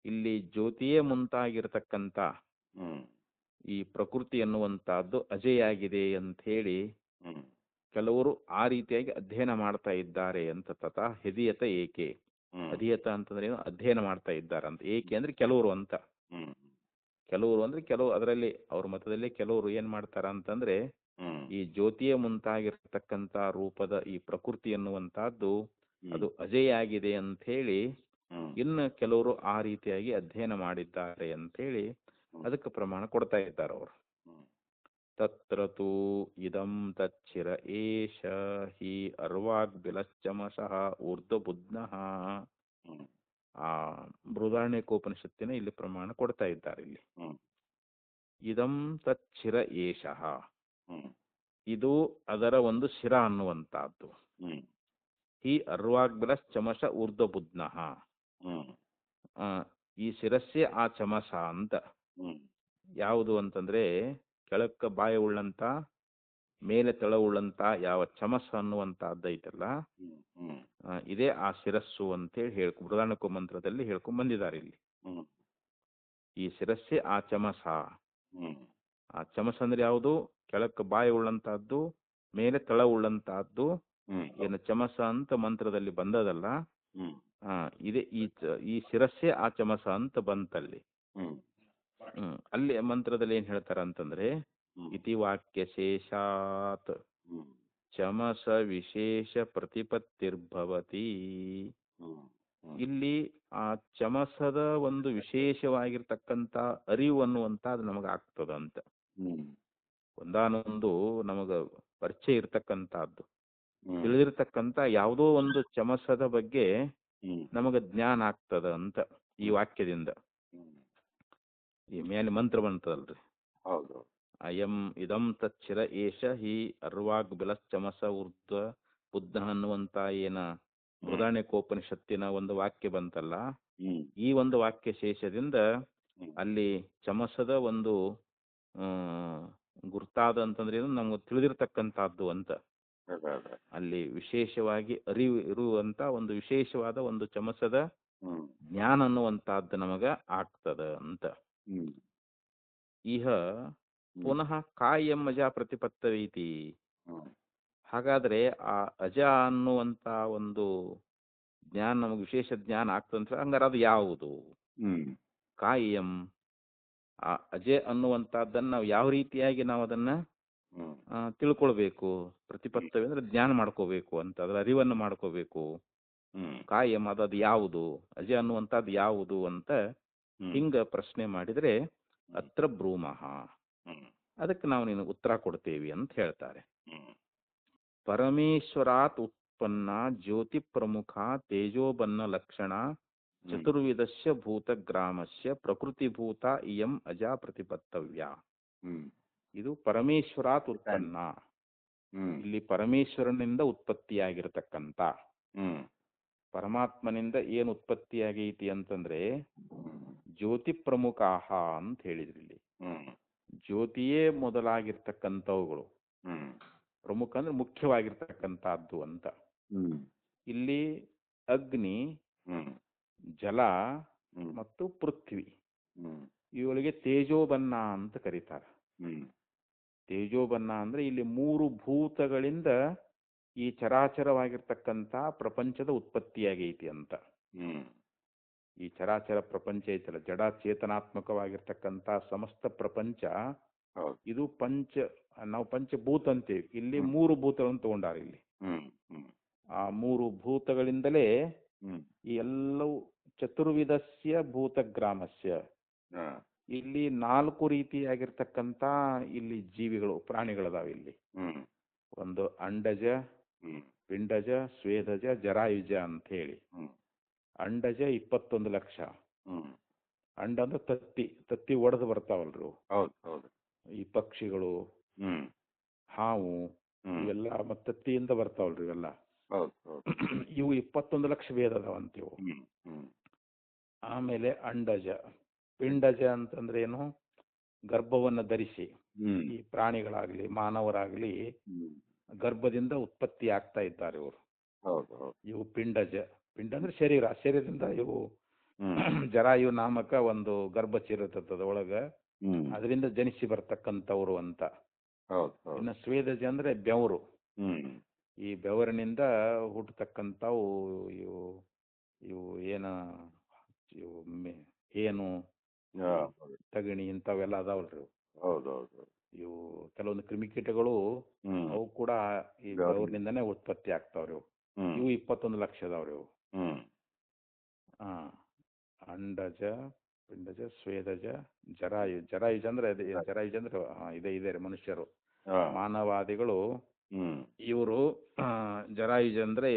ಇಲ್ಲಿ ಜ್ಯೋತಿಯೇ ಮುಂತಾಗಿರ್ತಕ್ಕಂಥ ಹ್ಮ್ ಈ ಪ್ರಕೃತಿ ಅನ್ನುವಂತಹದ್ದು ಅಜೆಯಾಗಿದೆ ಅಂತ ಹೇಳಿ ಹ್ಮ್ ಕೆಲವರು ಆ ರೀತಿಯಾಗಿ ಅಧ್ಯಯನ ಮಾಡ್ತಾ ಇದ್ದಾರೆ ಅಂತ. ತಥಾ ಹಿದಿಯತ ಏಕೆ, ಹ್ಮ್ ಅಧಿಯತ ಅಂತಂದ್ರೆ ಏನು, ಅಧ್ಯಯನ ಮಾಡ್ತಾ ಇದ್ದಾರೆ ಅಂತ. ಏಕೆ ಅಂದ್ರೆ ಕೆಲವರು ಅಂತ, ಹ್ಮ್ ಕೆಲವರು ಅಂದ್ರೆ ಕೆಲವು ಅದರಲ್ಲಿ ಅವ್ರ ಮತದಲ್ಲಿ ಕೆಲವರು ಏನ್ ಮಾಡ್ತಾರ ಅಂತಂದ್ರೆ ಹ್ಮ್ ಈ ಜ್ಯೋತಿಯ ಮುಂತಾಗಿರ್ತಕ್ಕಂಥ ರೂಪದ ಈ ಪ್ರಕೃತಿ ಅನ್ನುವಂತಹದ್ದು ಅದು ಅಜೆಯಾಗಿದೆ ಅಂತ ಹೇಳಿ ಹ್ಮ್ ಇನ್ನು ಕೆಲವರು ಆ ರೀತಿಯಾಗಿ ಅಧ್ಯಯನ ಮಾಡಿದ್ದಾರೆ ಅಂತ ಹೇಳಿ ಅದಕ್ಕೆ ಪ್ರಮಾಣ ಕೊಡ್ತಾ ಇದ್ದಾರೆ ಅವರು. ಹ್ಮ್ ತತ್ರ ತು ಇದಂ ತಚ್ಚಿರ ಏಷ ಹಿ ಅರ್ವಾಗ್ಬಿಲಶ್ಚಮಸಃ ಊರ್ಧ್ವಬುಧ್ನಃ. ಹ್ಮ್ ಆ ಬೃಹದಾರಣ್ಯಕೋಪನಿಷತ್ತಿನ ಇಲ್ಲಿ ಪ್ರಮಾಣ ಕೊಡ್ತಾ ಇದ್ದಾರೆ ಇಲ್ಲಿ. ಹ್ಮ್ ಇದಂ ತಚ್ಚಿರ ಏಷಃ, ಹ್ಮ್ ಇದು ಅದರ ಒಂದು ಶಿರ ಅನ್ನುವಂತಹದ್ದು. ಹ್ಮ್ ಹಿ ಅರ್ವಾಗ್ಬಿಲಶ್ಚಮಸ ಊರ್ಧ್ವಬುಧ್ನಃ, ಹ್ಮ್ ಈ ಶಿರಸ್ಸೇ ಆ ಚಮಸ ಅಂತ. ಹ್ಮ್ ಯಾವುದು ಅಂತಂದ್ರೆ ಕೆಳಕ್ಕ ಬಾಯ ಉಳ್ಳಂತ ಮೇಲೆ ತಳ ಉಳ್ಳಂತ ಯಾವ ಚಮಸ ಅನ್ನುವಂತಹದ್ದು ಐತಲ್ಲ, ಹ್ಮ್ ಹ್ಮ್ ಇದೇ ಆ ಶಿರಸ್ಸು ಅಂತೇಳಿ ಬೃಹದಾರಣ್ಯಕ ಮಂತ್ರದಲ್ಲಿ ಹೇಳ್ಕೊಂಡ್ ಬಂದಿದ್ದಾರೆ ಇಲ್ಲಿ. ಹ್ಮ್ ಈ ಶಿರಸ್ಸೇ ಆ ಚಮಸ. ಹ್ಮ್ ಆ ಚಮಸ ಅಂದ್ರೆ ಯಾವುದು, ಕೆಳಕ್ಕೆ ಬಾಯ ಉಳ್ಳಂತಹದ್ದು ಮೇಲೆ ತಳ ಉಳ್ಳಂತಹದ್ದು. ಹ್ಮ್ ಏನು ಚಮಸ ಅಂತ ಮಂತ್ರದಲ್ಲಿ ಬಂದದಲ್ಲ, ಹ್ಮ್ ಇದೇ ಈ ಶಿರಸ್ಸೇ ಆ ಚಮಸ ಅಂತ ಬಂತಲ್ಲಿ. ಹ್ಮ್ ಅಲ್ಲಿ ಮಂತ್ರದಲ್ಲಿ ಏನ್ ಹೇಳ್ತಾರ ಅಂತಂದ್ರೆ, ಇತಿ ವಾಕ್ಯ ಶೇಷಾತ್ ಹ್ಮ್ ಚಮಸ ವಿಶೇಷ ಪ್ರತಿಪತ್ತಿರ್ಭವತಿ. ಇಲ್ಲಿ ಆ ಚಮಸದ ಒಂದು ವಿಶೇಷವಾಗಿರ್ತಕ್ಕಂಥ ಅರಿವು ಅನ್ನುವಂಥದ್ದು ನಮಗಾಗ್ತದಂತ. ಒಂದಾನೊಂದು ನಮಗ ಪರಿಚಯ ಇರ್ತಕ್ಕಂಥದ್ದು, ತಿಳಿದಿರ್ತಕ್ಕಂಥ ಯಾವುದೋ ಒಂದು ಚಮಸದ ಬಗ್ಗೆ ನಮಗ ಜ್ಞಾನ ಆಗ್ತದ ಅಂತ ಈ ವಾಕ್ಯದಿಂದ. ಈ ಮೇಲೆ ಮಂತ್ರ ಬಂತದಲ್ರಿ, ಹೌದು. ಅಯಂ ಇದಂ ತಚ್ಚಿರ ಏಷ ಹಿ ಅರ್ವಾಗ್ ಬಿಲಶ್ಚಮಸ ಊರ್ಧ್ವ ಬುದ್ಧ ಅನ್ನುವಂತ ಏನ ಬೃಹದಾರಣ್ಯಕೋಪನಿಷತ್ತಿನ ಒಂದು ವಾಕ್ಯ ಬಂತಲ್ಲ, ಈ ಒಂದು ವಾಕ್ಯ ಶೇಷದಿಂದ ಅಲ್ಲಿ ಚಮಸದ ಒಂದು ಗುರ್ತಾದ ಅಂತಂದ್ರೆ ಏನು ನಮ್ಗೆ ತಿಳಿದಿರ್ತಕ್ಕಂಥದ್ದು ಅಂತ. ಅಲ್ಲಿ ವಿಶೇಷವಾಗಿ ಅರಿವು ಇರುವಂತ ಒಂದು ವಿಶೇಷವಾದ ಒಂದು ಚಮಸದ ಜ್ಞಾನ ಅನ್ನುವಂತಹದ್ದು ನಮಗ ಆಗ್ತದ ಅಂತ. ಇಹ ಪುನಃ ಕಾಯಂ ಅಜ ಪ್ರತಿಪತ್ತವೀತಿ. ಹಾಗಾದ್ರೆ ಆ ಅಜ ಅನ್ನುವಂತ ಒಂದು ಜ್ಞಾನ ನಮಗೆ ವಿಶೇಷ ಜ್ಞಾನ ಆಗ್ತದಂತ, ಹಂಗಾರೆ ಅದು ಯಾವುದು? ಕಾಯಂ, ಆ ಅಜೆ ಅನ್ನುವಂತಹದ್ದನ್ನ ನಾವು ಯಾವ ರೀತಿಯಾಗಿ ನಾವು ಅದನ್ನ ತಿಳ್ಕೊಳ್ಬೇಕು? ಪ್ರತಿಪತ್ತವೆ ಅಂದ್ರೆ ಜ್ಞಾನ ಮಾಡ್ಕೋಬೇಕು ಅಂತ, ಅದರ ಅರಿವನ್ನು ಮಾಡ್ಕೋಬೇಕು. ಕಾಯಂ ಅದು ಯಾವುದು, ಅಜೆ ಅನ್ನುವಂಥದ್ದು ಯಾವುದು ಅಂತ ಹಿಂಗ ಪ್ರಶ್ನೆ ಮಾಡಿದ್ರೆ ಅತ್ರ ಬ್ರೂಮಃ, ಅದಕ್ಕೆ ನಾವು ನೀನು ಉತ್ತರ ಕೊಡ್ತೇವಿ ಅಂತ ಹೇಳ್ತಾರೆ. ಪರಮೇಶ್ವರಾತ್ ಉತ್ಪನ್ನ ಜ್ಯೋತಿ ಪ್ರಮುಖ ತೇಜೋಬನ್ನ ಲಕ್ಷಣ ಚತುರ್ವಿಧಸ್ಯ ಭೂತಗ್ರಾಮಸ್ಯ ಪ್ರಕೃತಿಭೂತ ಇಯಂ ಅಜಾ ಪ್ರತಿಪತ್ತವ್ಯ. ಇದು ಪರಮೇಶ್ವರಾತ್ ಉತ್ಪನ್ನ, ಇಲ್ಲಿ ಪರಮೇಶ್ವರನಿಂದ ಉತ್ಪತ್ತಿಯಾಗಿರ್ತಕ್ಕಂಥ, ಪರಮಾತ್ಮನಿಂದ ಏನು ಉತ್ಪತ್ತಿಯಾಗೈತಿ ಅಂತಂದ್ರೆ ಜ್ಯೋತಿ ಪ್ರಮುಖಾಹ ಅಂತ ಹೇಳಿದ್ರಿ. ಇಲ್ಲಿ ಜ್ಯೋತಿಯೇ ಮೊದಲಾಗಿರ್ತಕ್ಕಂಥವುಗಳು, ಪ್ರಮುಖ ಅಂದ್ರೆ ಮುಖ್ಯವಾಗಿರ್ತಕ್ಕಂಥದ್ದು ಅಂತ. ಇಲ್ಲಿ ಅಗ್ನಿ, ಜಲ ಮತ್ತು ಪೃಥ್ವಿ, ಇವುಗಳಿಗೆ ತೇಜೋಬನ್ನ ಅಂತ ಕರೀತಾರೆ. ತೇಜೋಬನ್ನ ಅಂದ್ರೆ ಇಲ್ಲಿ ಮೂರು ಭೂತಗಳಿಂದ ಈ ಚರಾಚರವಾಗಿರ್ತಕ್ಕಂಥ ಪ್ರಪಂಚದ ಉತ್ಪತ್ತಿಯಾಗೈತಿ ಅಂತ. ಈ ಚರಾಚರ ಪ್ರಪಂಚ ಐತಲ್ಲ, ಜಡ ಚೇತನಾತ್ಮಕವಾಗಿರ್ತಕ್ಕಂಥ ಸಮಸ್ತ ಪ್ರಪಂಚ, ಇದು ನಾವು ಪಂಚಭೂತ ಅಂತೀವಿ. ಇಲ್ಲಿ ಮೂರು ಭೂತಗಳನ್ನು ತಗೊಂಡಾರ ಇಲ್ಲಿ. ಆ ಮೂರು ಭೂತಗಳಿಂದಲೇ ಈ ಎಲ್ಲವೂ ಚತುರ್ವಿಧಸ್ಯ ಭೂತಗ್ರಾಮಸ್ಯ, ಇಲ್ಲಿ 4 ರೀತಿಯಾಗಿರ್ತಕ್ಕಂಥ ಇಲ್ಲಿ ಜೀವಿಗಳು, ಪ್ರಾಣಿಗಳದಾವ ಇಲ್ಲಿ. ಒಂದು ಅಂಡಜ, ಪಿಂಡಜ, ಸ್ವೇದಜ, ಜರಾಯುಜ ಅಂತ ಹೇಳಿ. ಅಂಡಜ 21 ಲಕ್ಷ. ಅಂಡ ಅಂದ್ರೆ ತತ್ತಿ ಒಡೆದು ಬರ್ತಾವಲ್ರು, ಈ ಪಕ್ಷಿಗಳು, ಹಾವು ಇವೆಲ್ಲ ಮತ್ತೆ ತತ್ತಿಯಿಂದ ಬರ್ತಾವಲ್ರಿ ಇವೆಲ್ಲ. ಇವು 21 ಲಕ್ಷ ವೇದ ಅದಾವಂತಿವು. ಆಮೇಲೆ ಅಂಡಜ, ಪಿಂಡಜ ಅಂತಂದ್ರೆ ಏನು, ಗರ್ಭವನ್ನ ಧರಿಸಿ ಈ ಪ್ರಾಣಿಗಳಾಗ್ಲಿ ಮಾನವರಾಗ್ಲಿ ಗರ್ಭದಿಂದ ಉತ್ಪತ್ತಿ ಆಗ್ತಾ ಇದ್ದಾರೆ ಇವರು. ಹೌದು ಹೌದು. ಇವು ಪಿಂಡಜ. ಪಿಂಡ ಅಂದ್ರೆ ಶರೀರ, ಶರೀರದಿಂದ ಇವು ಹ್ಮ್ ಜರಾಯು ನಾಮಕ ಒಂದು ಗರ್ಭಚೀಲ ಇರ್ತದೆ ಒಳಗೆ, ಹ್ಮ್ ಅದರಿಂದ ಜನಿಸಿ ಬರ್ತಕ್ಕಂಥವ್ರು ಅಂತ. ಹೌದು ಹೌದು. ಇನ್ನು ಸ್ವೇದಜ ಅಂದ್ರೆ ಬೆವರು. ಹ್ಮ್ ಈ ಬೆವರಿನಿಂದ ಹುಟ್ಟತಕ್ಕಂಥವು ಇವು ಇವು ಏನ ಇವು ಏನು ಹಾ, ಈ ತಗಣಿ ಇಂಥವೆಲ್ಲ ಅದಾವಲ್ರಿ ಇವು. ಹೌದು ಹೌದು. ಇವು ಕೆಲವೊಂದು ಕ್ರಿಮಿಕೀಟಗಳು ಹ್ಮ್ ಅವು ಕೂಡ ಈ ಬೆವರಿಂದ. ಬೆವರಿನಿಂದನೇ ಉತ್ಪತ್ತಿ ಆಗ್ತಾವ್ರಿ ಇವು. ಹ್ಮ್ ಇವು 21 ಲಕ್ಷ ಅದಾವ್ರಿ ಇವು. ಹ್ಮ್ ಹಾ, ಅಂಡಜ, ಪಿಂಡಜ, ಸ್ವೇದಜ, ಜರಾಯು. ಜರಾಯುಜ ಅಂದ್ರೆ ಜರಾಯುಜ ಅಂದ್ರೆ ಇದೆ ರೀ ಮನುಷ್ಯರು, ಹಾ. ಮಾನವಾದಿಗಳು. ಹ್ಮ್ ಇವರು ಜರಾಯುಜ ಅಂದ್ರೆ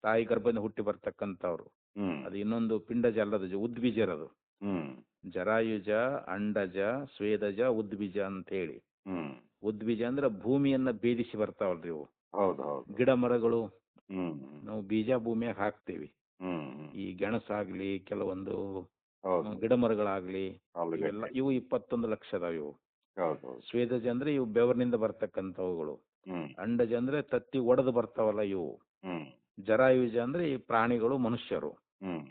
ತಾಯಿ ಗರ್ಭದಿಂದ ಹುಟ್ಟಿ ಬರ್ತಕ್ಕಂಥವ್ರು. ಹ್ಮ್ ಅದು ಇನ್ನೊಂದು ಪಿಂಡಜ ಅಲ್ಲದ ಉದ್ಬೀಜರದು. ಹ್ಮ್ ಜರಾಯುಜ, ಅಂಡಜ, ಸ್ವೇದಜ, ಉದ್ಬೀಜ ಅಂತ ಹೇಳಿ. ಹ್ಮ್ ಉದ್ಬೀಜ ಅಂದ್ರೆ ಭೂಮಿಯನ್ನ ಭೇದಿಸಿ ಬರ್ತಾವಲ್ರಿ ಇವು. ಹೌದು ಹೌದು. ಗಿಡ ಮರಗಳು ಹ್ಮ್ ನಾವು ಬೀಜ ಭೂಮಿಯಾಗ ಹಾಕ್ತೀವಿ. ಹ್ಮ್ ಈ ಗೆಣಸಾಗ್ಲಿ, ಕೆಲವೊಂದು ಹೌದು. ಗಿಡ ಮರಗಳಾಗ್ಲಿ, ಆಲೂಗಡ್ಡೆ. ಇವೆಲ್ಲ ಇವು 21 ಲಕ್ಷ ಅದಾವ ಇವು. ಹೌದು ಹೌದು. ಸ್ವೇದಜ ಅಂದ್ರೆ ಇವು ಬೆವರಿನಿಂದ ಬರ್ತಕ್ಕಂಥವುಗಳು. ಹ್ಮ್ ಅಂಡಜ ಅಂದ್ರೆ ತತ್ತಿ ಒಡೆದು ಬರ್ತಾವಲ್ಲ ಇವು. ಹ್ಮ್ ಜರಾಯುಜ ಅಂದ್ರೆ ಈ ಪ್ರಾಣಿಗಳು, ಮನುಷ್ಯರು. ಹ್ಮ್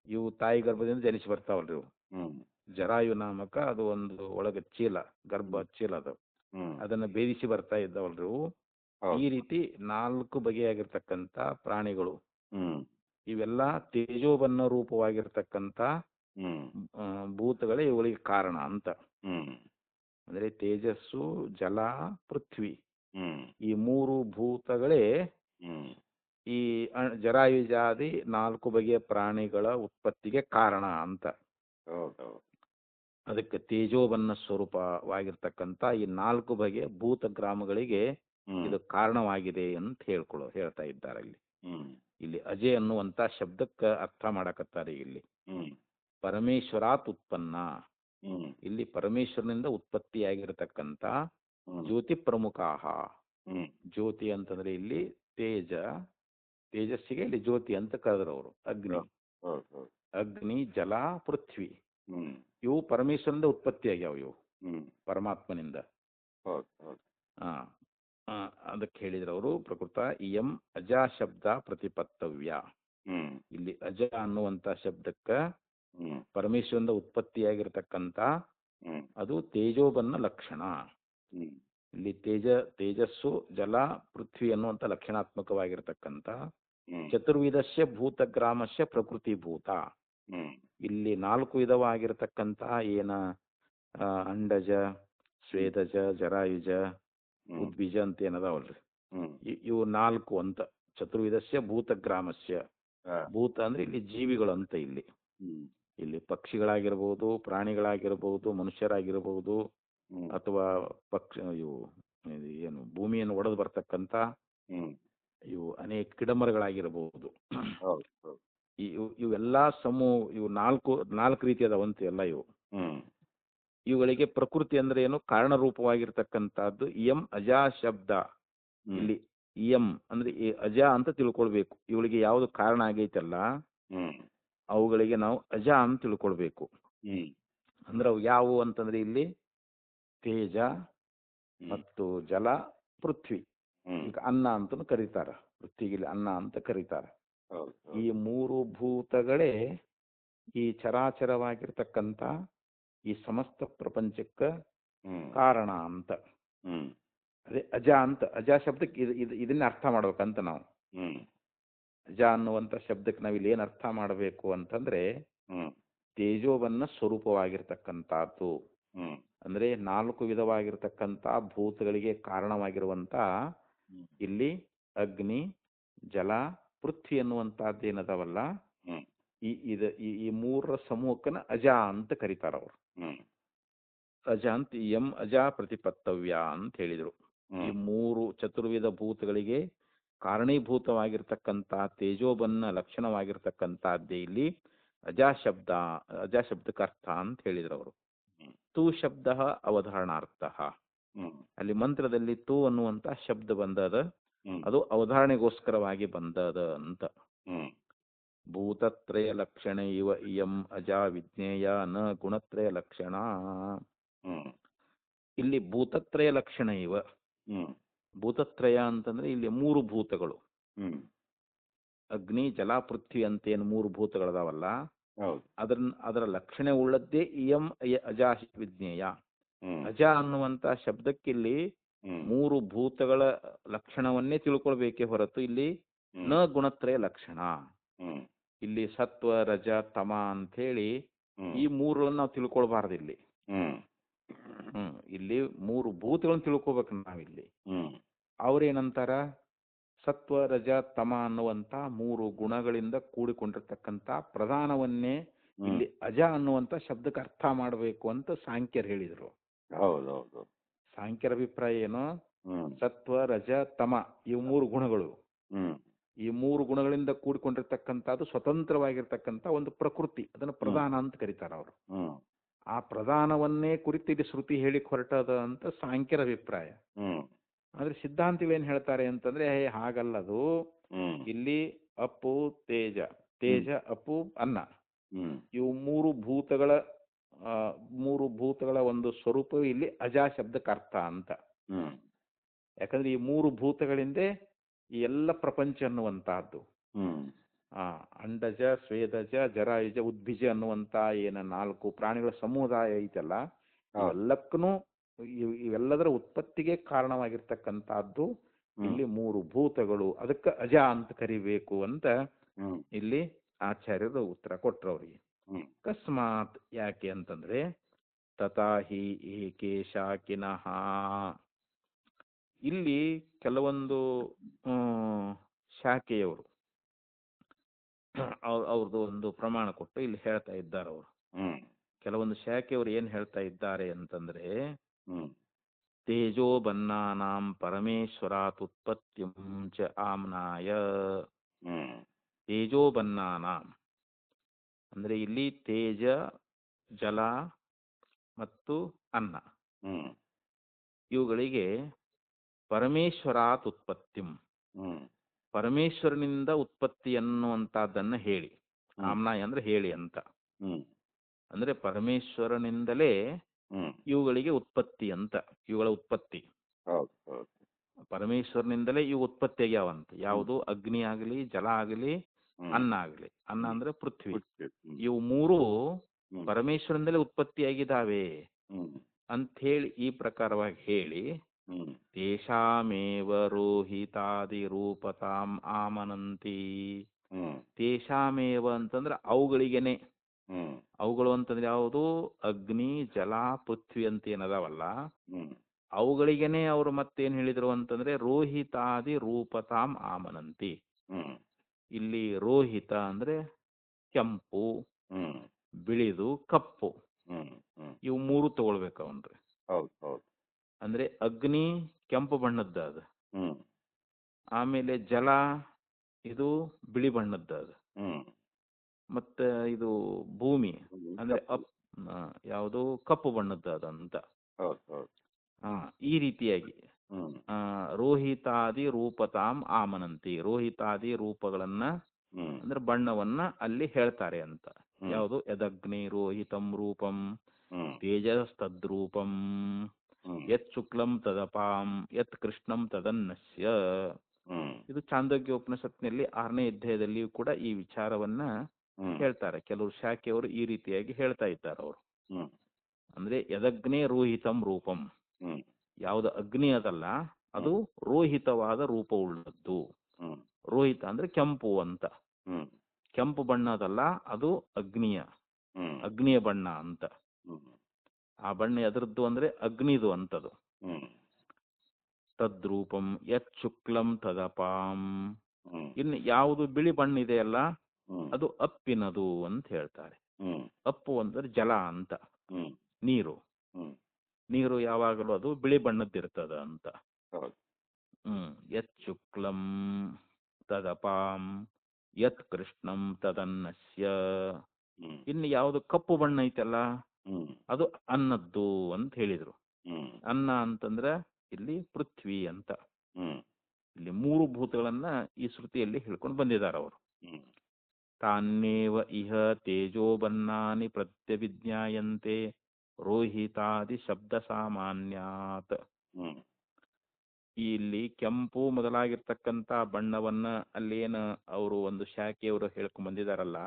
ಇವು ತಾಯಿ ಗರ್ಭದಿಂದ ಜನಿಸಿ ಬರ್ತಾವಲ್ರಿ ಇವು. ಹ್ಮ್ ಜರಾಯು ನಾಮಕ ಅದು ಒಂದು ಒಳಗೆ ಚೀಲ, ಗರ್ಭ ಚೀಲ ಅದು. ಹ್ಮ್ ಅದನ್ನ ಭೇದಿಸಿ ಬರ್ತಾ ಇದ್ದಾವಲ್ರಿ ಇವು. ಈ ಹೌದು. ರೀತಿ 4 ಬಗೆಯಾಗಿರ್ತಕ್ಕಂಥ ಪ್ರಾಣಿಗಳು. ಹ್ಮ್ ಇವೆಲ್ಲ ತೇಜೋಬನ್ನ ರೂಪವಾಗಿರ್ತಕ್ಕಂಥ ಹ್ಮ್ ಭೂತಗಳೇ ಇವುಗಳಿಗೆ ಕಾರಣ ಅಂತ. ಹ್ಮ್ ಅಂದ್ರೆ ತೇಜಸ್ಸು, ಜಲ, ಪೃಥ್ವಿ, ಹ್ಮ್ ಈ 3 ಭೂತಗಳೇ ಹ್ಮ್ ಈ ಜರಾಯುಜಾದಿ 4 ಬಗೆಯ ಪ್ರಾಣಿಗಳ ಉತ್ಪತ್ತಿಗೆ ಕಾರಣ ಅಂತ. ಹೌದು ಹೌದು. ಅದಕ್ಕೆ ತೇಜೋಬನ್ನ ಸ್ವರೂಪವಾಗಿರ್ತಕ್ಕಂಥ ಈ 4 ಬಗೆಯ ಭೂತ ಗ್ರಾಮಗಳಿಗೆ ಹ್ಮ್ ಇದು ಕಾರಣವಾಗಿದೆ ಅಂತ ಹೇಳ್ತಾ ಇದ್ದಾರೆ ಇಲ್ಲಿ. ಹ್ಮ್ ಇಲ್ಲಿ ಅಜಯ್ ಅನ್ನುವಂತ ಶಬ್ದಕ್ಕೆ ಅರ್ಥ ಮಾಡಕತ್ತಾರೆ ಇಲ್ಲಿ. ಹ್ಮ್ ಪರಮೇಶ್ವರಾತ್ ಉತ್ಪನ್ನ. ಹ್ಮ್ ಇಲ್ಲಿ ಪರಮೇಶ್ವರನಿಂದ ಉತ್ಪತ್ತಿಯಾಗಿರತಕ್ಕಂಥ ಹ್ಮ್ ಜ್ಯೋತಿ ಪ್ರಮುಖಾಹ. ಹ್ಮ್ ಜ್ಯೋತಿ ಅಂತಂದ್ರೆ ಇಲ್ಲಿ ತೇಜ, ತೇಜಸ್ಸಿಗೆ ಇಲ್ಲಿ ಜ್ಯೋತಿ ಅಂತ ಕರೆದ್ರು ಅವರು. ಅಗ್ನಿ, ಹೌದು ಹೌದು. ಅಗ್ನಿ, ಜಲ, ಪೃಥ್ವಿ, ಹ್ಮ್ ಇವು ಪರಮೇಶ್ವರನಿಂದ ಉತ್ಪತ್ತಿಯಾಗ್ಯಾವ ಇವು, ಹ್ಮ್ ಪರಮಾತ್ಮನಿಂದ. ಹೌದು ಹೌದು. ಆ ಆ, ಅದಕ್ಕೆ ಹೇಳಿದ್ರು ಅವರು ಪ್ರಕೃತ ಇಯಂ ಅಜ ಶಬ್ದ ಪ್ರತಿಪತ್ತವ್ಯ. ಹ್ಮ್ ಇಲ್ಲಿ ಅಜ ಅನ್ನುವಂತ ಶಬ್ದಕ್ಕೆ ಹ್ಮ್ ಪರಮೇಶ್ವರನಿಂದ ಉತ್ಪತ್ತಿಯಾಗಿರ್ತಕ್ಕಂಥ ಹ್ಮ್ ಅದು ತೇಜೋಬನ್ನ ಲಕ್ಷಣ. ಹ್ಮ್ ಇಲ್ಲಿ ತೇಜಸ್ಸು, ಜಲ, ಪೃಥ್ವಿ ಅನ್ನುವಂಥ ಲಕ್ಷಣಾತ್ಮಕವಾಗಿರ್ತಕ್ಕಂಥ ಹ್ಮ್ ಚತುರ್ವಿಧಸ್ಯ ಭೂತಗ್ರಾಮಸ್ಯ ಪ್ರಕೃತಿ ಭೂತ. ಹ್ಮ್ ಇಲ್ಲಿ 4 ವಿಧವಾಗಿರ್ತಕ್ಕಂಥ ಏನ ಅಂಡಜ, ಸ್ವೇದಜ, ಜರಾಯುಜ, ಹ್ಮ್ ಉದ್ಬೀಜ ಅಂತ ಏನದಾವಲ್ರಿ, ಹ್ಮ್ ಇವು 4 ಅಂತ. ಚತುರ್ವಿಧಸ್ಯ ಭೂತಗ್ರಾಮಸ್ಯ. ಹಾ. ಭೂತ ಅಂದ್ರೆ ಇಲ್ಲಿ ಜೀವಿಗಳು ಅಂತ. ಇಲ್ಲಿ ಹ್ಮ್ ಇಲ್ಲಿ ಪಕ್ಷಿಗಳಾಗಿರ್ಬೋದು, ಪ್ರಾಣಿಗಳಾಗಿರ್ಬೋದು, ಮನುಷ್ಯರಾಗಿರ್ಬೋದು, ಹ್ಮ್ ಅಥವಾ ಇವು ಇದು ಏನು ಭೂಮಿಯನ್ನು ಒಡೆದು ಬರ್ತಕ್ಕಂಥ ಹ್ಮ್ ಇವು ಅನೇಕ ಗಿಡಮರಗಳಾಗಿರಬಹುದು. ಹೌದು ಹೌದು. ಇವೆಲ್ಲ ಇವು ನಾಲ್ಕು ರೀತಿ ಅದಾವಂತ ಎಲ್ಲ ಇವು. ಹ್ಮ್ ಇವುಗಳಿಗೆ ಪ್ರಕೃತಿ ಅಂದ್ರೆ ಏನು, ಕಾರಣರೂಪವಾಗಿರ್ತಕ್ಕಂಥದ್ದು. ಇಯಂ ಅಜಾ ಶಬ್ದ. ಹ್ಮ್ ಇಲ್ಲಿ ಇಯಂ ಅಂದ್ರೆ ಈ ಅಜ ಅಂತ ತಿಳ್ಕೊಳ್ಬೇಕು. ಇವುಗಳಿಗೆ ಯಾವುದು ಕಾರಣ ಆಗೈತಲ್ಲ ಹ್ಮ್ ಅವುಗಳಿಗೆ ನಾವು ಅಜ ಅಂತ ತಿಳ್ಕೊಳ್ಬೇಕು. ಹ್ಮ್ ಅಂದ್ರೆ ಅವು ಯಾವುವು ಅಂತಂದ್ರೆ ಇಲ್ಲಿ ತೇಜ ಹ್ಮ್ ಮತ್ತು ಜಲ, ಪೃಥ್ವಿ. ಹ್ಮ್ ಈಗ ಅನ್ನ ಅಂತನೂ ಕರೀತಾರ, ಪೃಥ್ವಿಗೆ ಇಲ್ಲಿ ಅನ್ನ ಅಂತ ಕರೀತಾರ. ಹೌದು ಈ ಹೌದು. 3 ಭೂತಗಳೇ ಈ ಚರಾಚರವಾಗಿರ್ತಕ್ಕಂಥ ಈ ಸಮಸ್ತ ಪ್ರಪಂಚಕ್ಕೆ ಹ್ಮ್ ಕಾರಣ ಅಂತ. ಹ್ಮ್ ಅದೇ ಅಜ ಅಂತ. ಅಜ ಶಬ್ದಕ್ಕೆ ಇದನ್ನ ಅರ್ಥ ಮಾಡ್ಬೇಕಂತ ನಾವು. ಹ್ಮ್ ಅಜ ಅನ್ನುವಂಥ ಶಬ್ದಕ್ಕೆ ನಾವು ಇಲ್ಲಿ ಏನು ಅರ್ಥ ಮಾಡಬೇಕು ಅಂತಂದ್ರೆ ಹ್ಮ್ ತೇಜೋವನ್ನ ಸ್ವರೂಪವಾಗಿರ್ತಕ್ಕಂಥದ್ದು. ಹ್ಮ್ ಅಂದ್ರೆ 4 ವಿಧವಾಗಿರ್ತಕ್ಕಂಥ ಭೂತಗಳಿಗೆ ಕಾರಣವಾಗಿರುವಂತ ಹ್ಮ್ ಇಲ್ಲಿ ಅಗ್ನಿ, ಜಲ, ಪೃಥ್ವಿ ಅನ್ನುವಂಥದ್ದು ಏನದಾವಲ್ಲ, ಹ್ಮ್ ಈ 3ರ ಸಮೂಹಕ್ಕನ ಅಜ ಅಂತ ಕರೀತಾರ ಅವರು. ಹ್ಮ್ ಅಜ ಅಂತ ಎಂ ಅಜ ಪ್ರತಿಪತ್ತವ್ಯ ಅಂತ ಹೇಳಿದರು. ಈ ಹ್ಮ್ 3 ಚತುರ್ವಿಧ ಭೂತಗಳಿಗೆ ಕಾರಣೀಭೂತವಾಗಿರ್ತಕ್ಕಂಥ ತೇಜೋಬನ್ನ ಲಕ್ಷಣವಾಗಿರ್ತಕ್ಕಂಥದ್ದೇ ಇಲ್ಲಿ ಅಜ ಶಬ್ದಕ್ಕೆ ಅರ್ಥ ಅಂತ ಹೇಳಿದ್ರು ಅವರು. ಹ್ಮ್ ತು ಶಬ್ದ ಅವಧಾರಣಾರ್ಥ. ಹ್ಮ್ ಅಲ್ಲಿ ಮಂತ್ರದಲ್ಲಿ ತು ಅನ್ನುವಂತ ಶಬ್ದ ಬಂದದ, ಹ್ಮ್ ಅದು ಅವಧಾರಣೆಗೋಸ್ಕರವಾಗಿ ಬಂದದ ಅಂತ. ಹ್ಮ್ ಭೂತತ್ರಯ ಲಕ್ಷಣ ಇವ ಇಯಂ ಅಜಾ ವಿಜ್ಞೇಯ ನ ಗುಣತ್ರಯ ಲಕ್ಷಣ. ಹ್ಮ್ ಇಲ್ಲಿ ಭೂತತ್ರಯ ಲಕ್ಷಣ ಇವ. ಹ್ಮ್ ಭೂತತ್ರಯ ಅಂತಂದ್ರೆ ಇಲ್ಲಿ 3 ಭೂತಗಳು. ಹ್ಮ್ ಅಗ್ನಿ ಜಲ ಪೃಥ್ವಿ ಅಂತೇನು 3 ಭೂತಗಳದಾವಲ್ಲ, ಹೌದು. ಅದರ ಲಕ್ಷಣ ಉಳ್ಳದ್ದೇ ಇಯಂ ಅಜಾ ವಿಜ್ಞೇಯ. ಅಜ ಅನ್ನುವಂತ ಶಬ್ದಕ್ಕಿಲ್ಲಿ 3 ಭೂತಗಳ ಲಕ್ಷಣವನ್ನೇ ತಿಳ್ಕೊಳ್ಬೇಕೇ ಹೊರತು ಇಲ್ಲಿ ನ ಗುಣತ್ರಯ ಲಕ್ಷಣ. ಇಲ್ಲಿ ಸತ್ವ ರಜ ತಮ ಅಂತ ಹೇಳಿ ಈ 3 ನಾವು ತಿಳ್ಕೊಳ್ಬಾರ್ದು ಇಲ್ಲಿ. ಇಲ್ಲಿ 3 ಭೂತಗಳನ್ನು ತಿಳ್ಕೊಬೇಕು ನಾವಿಲ್ಲಿ. ಅವ್ರೇನಂತಾರ, ಸತ್ವ ರಜ ತಮ ಅನ್ನುವಂತ 3 ಗುಣಗಳಿಂದ ಕೂಡಿಕೊಂಡಿರ್ತಕ್ಕಂಥ ಪ್ರಧಾನವನ್ನೇ ಇಲ್ಲಿ ಅಜ ಅನ್ನುವಂತ ಶಬ್ದಕ್ಕೆ ಅರ್ಥ ಮಾಡಬೇಕು ಅಂತ ಸಾಂಖ್ಯರು ಹೇಳಿದ್ರು. ಹೌದೌದು. ಸಾಂಖ್ಯರ ಅಭಿಪ್ರಾಯ ಏನು, ಸತ್ವ ರಜ ತಮ ಇವು 3 ಗುಣಗಳು, ಈ 3 ಗುಣಗಳಿಂದ ಕೂಡಿಕೊಂಡಿರ್ತಕ್ಕಂಥದ್ದು ಸ್ವತಂತ್ರವಾಗಿರ್ತಕ್ಕಂಥ ಒಂದು ಪ್ರಕೃತಿ, ಅದನ್ನು ಪ್ರಧಾನ ಅಂತ ಕರೀತಾರ ಅವರು. ಆ ಪ್ರಧಾನವನ್ನೇ ಕುರಿತು ಇಲ್ಲಿ ಶ್ರುತಿ ಹೇಳಿಕ್ ಹೊರಟದ ಅಂತ ಸಾಂಖ್ಯರ ಅಭಿಪ್ರಾಯ. ಆದ್ರೆ ಸಿದ್ಧಾಂತಿಗಳು ಏನ್ ಹೇಳ್ತಾರೆ ಅಂತಂದ್ರೆ, ಹಾಗಲ್ಲದು, ಇಲ್ಲಿ ಅಪ್ಪು ತೇಜ, ತೇಜ ಅಪ್ಪು ಅನ್ನ, ಇವು 3 ಭೂತಗಳ ಒಂದು ಸ್ವರೂಪ ಇಲ್ಲಿ ಅಜಾ ಶಬ್ದಕ್ಕೆ ಅರ್ಥ ಅಂತ. ಯಾಕಂದ್ರೆ ಈ 3 ಭೂತಗಳಿಂದ ಈ ಎಲ್ಲ ಪ್ರಪಂಚ ಅನ್ನುವಂತಹದ್ದು, ಅಂಡಜ ಸ್ವೇದಜ ಜರಾಯುಜ ಉದ್ಭಿಜ ಅನ್ನುವಂತ ಏನ 4 ಪ್ರಾಣಿಗಳ ಸಮುದಾಯ ಐತಲ್ಲ, ಇವೆಲ್ಲಕ್ಕೂ ಇವೆಲ್ಲದರ ಉತ್ಪತ್ತಿಗೆ ಕಾರಣವಾಗಿರ್ತಕ್ಕಂಥದ್ದು ಇಲ್ಲಿ 3 ಭೂತಗಳು, ಅದಕ್ಕೆ ಅಜ ಅಂತ ಕರಿಬೇಕು ಅಂತ ಇಲ್ಲಿ ಆಚಾರ್ಯರು ಉತ್ತರ ಕೊಟ್ರು ಅವ್ರಿಗೆ. ಅಕಸ್ಮಾತ್ ಯಾಕೆ ಅಂತಂದ್ರೆ, ತಥಾಹಿ ಏಕೆ ಶಾಕಿನಃ, ಇಲ್ಲಿ ಕೆಲವೊಂದು ಶಾಖೆಯವರು ಅವ್ರದ್ದು ಒಂದು ಪ್ರಮಾಣ ಕೊಟ್ಟು ಇಲ್ಲಿ ಹೇಳ್ತಾ ಇದ್ದಾರೆ ಅವರು. ಕೆಲವೊಂದು ಶಾಖೆಯವರು ಏನ್ ಹೇಳ್ತಾ ಇದ್ದಾರೆ ಅಂತಂದ್ರೆ, ತೇಜೋ ಬನ್ನಾನಾಂ ಪರಮೇಶ್ವರಾತ್ ಉತ್ಪತ್ತಿಂ ಚ ಆಮ್ನಾಯ. ತೇಜೋ ಬನ್ನಾನಾಂ ಅಂದ್ರೆ ಇಲ್ಲಿ ತೇಜ, ಜಲ ಮತ್ತು ಅನ್ನ, ಇವುಗಳಿಗೆ ಪರಮೇಶ್ವರಾತ್ ಉತ್ಪತ್ತಿಂ, ಪರಮೇಶ್ವರನಿಂದ ಉತ್ಪತ್ತಿ ಅನ್ನುವಂತಹದ್ದನ್ನ ಹೇಳಿ. ಆಮ್ನಾಯ ಅಂದ್ರೆ ಹೇಳಿ ಅಂತ, ಅಂದ್ರೆ ಪರಮೇಶ್ವರನಿಂದಲೇ ಇವುಗಳಿಗೆ ಉತ್ಪತ್ತಿ ಅಂತ, ಇವುಗಳ ಉತ್ಪತ್ತಿ ಪರಮೇಶ್ವರನಿಂದಲೇ ಇವು ಉತ್ಪತ್ತಿ ಆಗ್ಯಾವಂತ. ಯಾವುದು, ಅಗ್ನಿ ಆಗಲಿ, ಜಲ ಆಗಲಿ, ಅನ್ನ ಆಗಲಿ. ಅನ್ನ ಅಂದ್ರೆ ಪೃಥ್ವಿ, ಇವು 3 ಪರಮೇಶ್ವರನಿಂದಲೇ ಉತ್ಪತ್ತಿಯಾಗಿದ್ದಾವೆ ಅಂತ ಹೇಳಿ ಈ ಪ್ರಕಾರವಾಗಿ ಹೇಳಿ, ತೇಷಾಮೇವ ರೋಹಿತಾದಿ ರೂಪತಾಂ ಆಮನಂತಿ. ತೇಷಾಮೇವ ಅಂತಂದ್ರೆ ಅವುಗಳಿಗೆನೆ, ಅವುಗಳು ಅಂತಂದ್ರೆ ಯಾವುದು, ಅಗ್ನಿ ಜಲ ಪೃಥ್ವಿ ಅಂತ ಏನದಾವಲ್ಲ, ಅವುಗಳಿಗೆನೆ ಅವರು ಮತ್ತೇನ್ ಹೇಳಿದ್ರು ಅಂತಂದ್ರೆ, ರೋಹಿತಾದಿ ರೂಪತಾಂ ಆಮನಂತಿ. ಇಲ್ಲಿ ರೋಹಿತ ಅಂದ್ರೆ ಕೆಂಪು, ಬಿಳಿದು, ಕಪ್ಪು, ಇವು 3 ತಗೊಳ್ಬೇಕು ಅವನ್ರಿ. ಅಂದ್ರೆ ಅಗ್ನಿ ಕೆಂಪು ಬಣ್ಣದ್ದ ಅದು, ಆಮೇಲೆ ಜಲ ಇದು ಬಿಳಿ ಬಣ್ಣದ್ದ ಅದು, ಮತ್ತೆ ಇದು ಭೂಮಿ ಅಂದ್ರೆ ಯಾವುದು ಕಪ್ಪು ಬಣ್ಣದ್ದ ಅದಂತ. ಈ ರೀತಿಯಾಗಿ ರೋಹಿತಾದಿ ರೂಪತಾಂ ಆಮನಂತಿ, ರೋಹಿತಾದಿ ರೂಪಗಳನ್ನ ಅಂದ್ರೆ ಬಣ್ಣವನ್ನ ಅಲ್ಲಿ ಹೇಳ್ತಾರೆ ಅಂತ. ಯಾವುದು, ಯದಗ್ನಿ ರೋಹಿತಂ ರೂಪಂ ತೇಜಸ್ತದ್ರೂಪಂ ಯತ್ ಶುಕ್ಲಂ ತದಪಾಂ ಯತ್ ಕೃಷ್ಣಂ ತದನ್ನಸ್ಯ. ಇದು ಚಾಂದೋಗ್ಯ ಉಪನಿಷತ್ನಲ್ಲಿ 6ನೇ ಅಧ್ಯಾಯದಲ್ಲಿಯೂ ಕೂಡ ಈ ವಿಚಾರವನ್ನ ಹೇಳ್ತಾರೆ. ಕೆಲವು ಶಾಖೆಯವರು ಈ ರೀತಿಯಾಗಿ ಹೇಳ್ತಾ ಇದ್ದಾರೆ ಅವರು. ಅಂದ್ರೆ ಯದಗ್ನೇ ರೋಹಿತಂ ರೂಪಂ, ಯಾವುದು ಅಗ್ನಿ ಅದಲ್ಲ ಅದು ರೋಹಿತವಾದ ರೂಪವುಳ್ಳದ್ದು. ರೋಹಿತ ಅಂದ್ರೆ ಕೆಂಪು ಅಂತ, ಕೆಂಪು ಬಣ್ಣ ಅದಲ್ಲ, ಅದು ಅಗ್ನಿಯ ಬಣ್ಣ ಅಂತ. ಆ ಬಣ್ಣ ಎದರದ್ದು ಅಂದ್ರೆ ಅಗ್ನಿದು ಅಂತದು. ತದ್ರೂಪಂ ಯತ್ ಶುಕ್ಲಂ ತದಪಾಂ, ಇನ್ನು ಯಾವುದು ಬಿಳಿ ಬಣ್ಣ ಇದೆಯಲ್ಲ ಅದು ಅಪ್ಪಿನದು ಅಂತ ಹೇಳ್ತಾರೆ. ಅಪ್ಪು ಅಂದ್ರೆ ಜಲ ಅಂತ, ನೀರು. ನೀರು ಯಾವಾಗಲೂ ಅದು ಬಿಳಿ ಬಣ್ಣದ್ದಿರ್ತದ ಅಂತ. ಯತ್ ಶುಕ್ಲಂ ತದಪಾಂ ಯತ್ ಕೃಷ್ಣಂ ತದನ್ನಸ್ಯ. ಇನ್ನು ಯಾವುದು ಕಪ್ಪು ಬಣ್ಣ ಐತಲ್ಲ ಅದು ಅನ್ನದ್ದು ಅಂತ ಹೇಳಿದ್ರು. ಅನ್ನ ಅಂತಂದ್ರೆ ಇಲ್ಲಿ ಪೃಥ್ವಿ ಅಂತ. ಇಲ್ಲಿ 3 ಭೂತಗಳನ್ನ ಈ ಶ್ರುತಿಯಲ್ಲಿ ಹೇಳ್ಕೊಂಡು ಬಂದಿದ್ದಾರೆ ಅವರು. ತಾನ್ನೇವ ಇಹ ತೇಜೋ ಬನ್ನಾನಿ ಪ್ರತ್ಯವಿಜ್ಞಾಯಂತೆ ರೋಹಿತಾದಿ ಶಬ್ದ ಸಾಮಾನ್ಯಾತ್. ಇಲ್ಲಿ ಕೆಂಪು ಮೊದಲಾಗಿರ್ತಕ್ಕಂಥ ಬಣ್ಣವನ್ನ ಅಲ್ಲೇನು ಅವರು ಒಂದು ಶಾಖೆಯವರು ಹೇಳ್ಕೊಂಡ್ ಬಂದಿದಾರಲ್ಲ,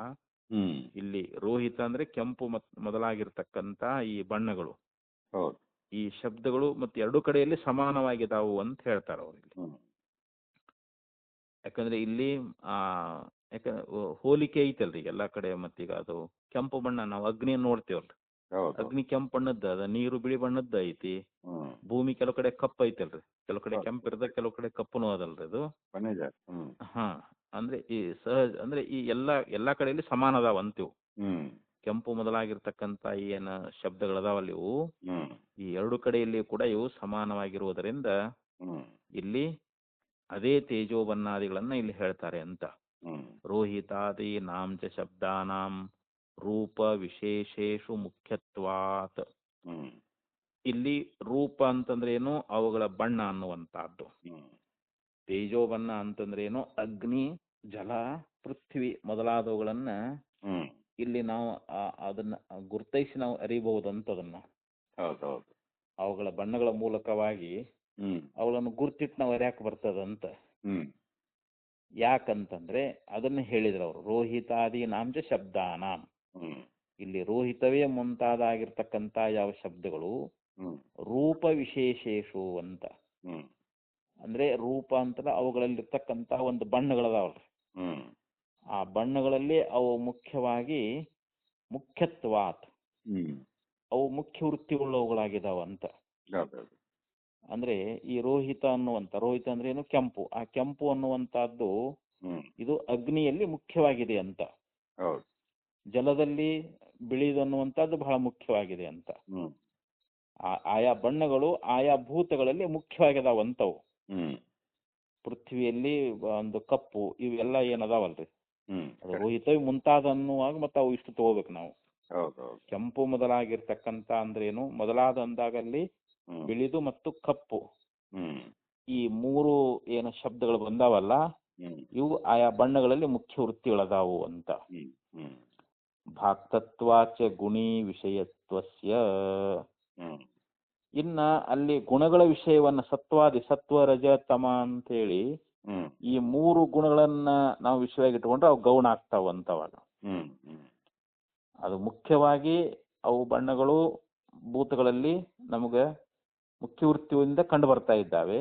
ಇಲ್ಲಿ ರೋಹಿತ ಅಂದ್ರೆ ಕೆಂಪು ಮೊದಲಾಗಿರ್ತಕ್ಕಂಥ ಈ ಬಣ್ಣಗಳು, ಈ ಶಬ್ದಗಳು ಮತ್ತೆ ಎರಡು ಕಡೆಯಲ್ಲಿ ಸಮಾನವಾಗಿದಾವು ಅಂತ ಹೇಳ್ತಾರ ಅವ್ರು ಇಲ್ಲಿ. ಯಾಕಂದ್ರೆ ಇಲ್ಲಿ ಹೋಲಿಕೆ ಐತಲ್ರಿ ಎಲ್ಲಾ ಕಡೆ. ಮತ್ತೀಗ ಅದು ಕೆಂಪು ಬಣ್ಣ ನಾವು ಅಗ್ನಿಯನ್ನು ನೋಡ್ತೇವಲ್ರಿ, ಅಗ್ನಿ ಕೆಂಪು ಬಣ್ಣದ್ದ ಅದ, ನೀರು ಬಿಳಿ ಬಣ್ಣದ್ದ ಐತಿ, ಭೂಮಿ ಕೆಲವು ಕಡೆ ಕಪ್ಪು ಐತಲ್ರಿ, ಕೆಲವು ಕಡೆ ಕೆಂಪು ಇರ್ತದ, ಕೆಲವು ಕಡೆ ಕಪ್ಪುನು ಅದಲ್ರಿ ಅದು. ಹಾ, ಅಂದ್ರೆ ಈ ಸಹಜ ಅಂದ್ರೆ ಈ ಎಲ್ಲಾ ಕಡೆಯಲ್ಲಿ ಸಮಾನ ಅದಾವ ಅಂತೀವು. ಕೆಂಪು ಮೊದಲಾಗಿರ್ತಕ್ಕಂಥ ಏನ ಶಬ್ದಗಳದಾವಲ್ಲಿ ಇವು ಈ ಎರಡು ಕಡೆಯಲ್ಲಿ ಕೂಡ ಇವು ಸಮಾನವಾಗಿರುವುದರಿಂದ ಇಲ್ಲಿ ಅದೇ ತೇಜೋಬನ್ನಾದಿಗಳನ್ನ ಇಲ್ಲಿ ಹೇಳ್ತಾರೆ ಅಂತ. ರೋಹಿತಾದಿ ನಾಂಚ ಶಬ್ದಾನಾಂ ರೂಪ ವಿಶೇಷೇಷು ಮುಖ್ಯತ್ವಾತ್. ಇಲ್ಲಿ ರೂಪ ಅಂತಂದ್ರೆ ಏನು, ಅವುಗಳ ಬಣ್ಣ ಅನ್ನುವಂತಹದ್ದು. ತೇಜೋಬನ್ನ ಅಂತಂದ್ರೆ ಏನು, ಅಗ್ನಿ, ಜಲ, ಪೃಥ್ವಿ ಮೊದಲಾದವುಗಳನ್ನ ಇಲ್ಲಿ ನಾವು ಅದನ್ನ ಗುರ್ತೈಸಿ ನಾವು ಅರಿಬಹುದಂತ. ಅದನ್ನ ಅವುಗಳ ಬಣ್ಣಗಳ ಮೂಲಕವಾಗಿ ಅವುಗಳನ್ನು ಗುರ್ತಿಟ್ಟು ನಾವು ಅರಿಯಾಕ ಬರ್ತದಂತ. ಯಾಕಂತಂದ್ರೆ ಅದನ್ನ ಹೇಳಿದ್ರು ಅವರು, ರೋಹಿತಾದಿ ನಾಂಚ ಶಬ್ದಾನಾಂ. ಇಲ್ಲಿ ರೋಹಿತವೇ ಮುಂತಾದಾಗಿರ್ತಕ್ಕಂಥ ಯಾವ ಶಬ್ದಗಳು ರೂಪ ವಿಶೇಷೇಷು ಅಂತ. ಅಂದ್ರೆ ರೂಪ ಅಂತಂದ್ರೆ ಅವುಗಳಲ್ಲಿರ್ತಕ್ಕಂಥ ಒಂದು ಬಣ್ಣಗಳದಾವಲ್ರಿ, ಆ ಬಣ್ಣಗಳಲ್ಲಿ ಅವು ಮುಖ್ಯವಾಗಿ ಮುಖ್ಯತ್ವಾತ್, ಅವು ಮುಖ್ಯ ವೃತ್ತಿಯುಳ್ಳವುಗಳಾಗಿದಾವಂತ. ಅಂದ್ರೆ ಈ ರೋಹಿತ ಅಂದ್ರೆ ಏನು, ಕೆಂಪು. ಆ ಕೆಂಪು ಅನ್ನುವಂತಹದ್ದು ಇದು ಅಗ್ನಿಯಲ್ಲಿ ಮುಖ್ಯವಾಗಿದೆ ಅಂತ. ಜಲದಲ್ಲಿ ಬಿಳಿದು ಅನ್ನುವಂಥದ್ದು ಬಹಳ ಮುಖ್ಯವಾಗಿದೆ ಅಂತ. ಆಯಾ ಬಣ್ಣಗಳು ಆಯಾ ಭೂತಗಳಲ್ಲಿ ಮುಖ್ಯವಾಗಿದಾವಂತವು. ಪೃಥ್ವಿಯಲ್ಲಿ ಒಂದು ಕಪ್ಪು, ಇವೆಲ್ಲ ಏನದಾವಲ್ರಿ, ಅದು ರೋಹಿತ ಮುಂತಾದ ಅನ್ನುವಾಗ ಮತ್ತೆ ಅವು ಇಷ್ಟು ತಗೋಬೇಕು ನಾವು. ಕೆಂಪು ಮೊದಲಾಗಿರ್ತಕ್ಕಂಥ ಅಂದ್ರೇನು, ಮೊದಲಾದ ಅಂದಾಗಲ್ಲಿ ಬಿಳಿದು ಮತ್ತು ಕಪ್ಪು, ಈ ಮೂರು ಏನು ಶಬ್ದಗಳು ಬಂದಾವಲ್ಲ, ಇವು ಆಯಾ ಬಣ್ಣಗಳಲ್ಲಿ ಮುಖ್ಯ ವೃತ್ತಿಗಳದಾವು ಅಂತ. ಭಾಕ್ತತ್ವಾಚ ಗುಣಿ ವಿಷಯತ್ವಸ್ಯ. ಇನ್ನ ಅಲ್ಲಿ ಗುಣಗಳ ವಿಷಯವನ್ನ ಸತ್ವಾದಿ, ಸತ್ವ, ರಜ, ತಮ ಅಂತೇಳಿ ಈ ಮೂರು ಗುಣಗಳನ್ನ ನಾವು ವಿಷಯವಾಗಿ ಇಟ್ಕೊಂಡ್ರೆ ಅವು ಗೌಣ ಆಗ್ತಾವಂತವಾಗ. ಅದು ಮುಖ್ಯವಾಗಿ ಅವು ಬಣ್ಣಗಳು ಭೂತಗಳಲ್ಲಿ ನಮಗ ಮುಖ್ಯ ವೃತ್ತಿಯಿಂದ ಕಂಡು ಬರ್ತಾ ಇದ್ದಾವೆ.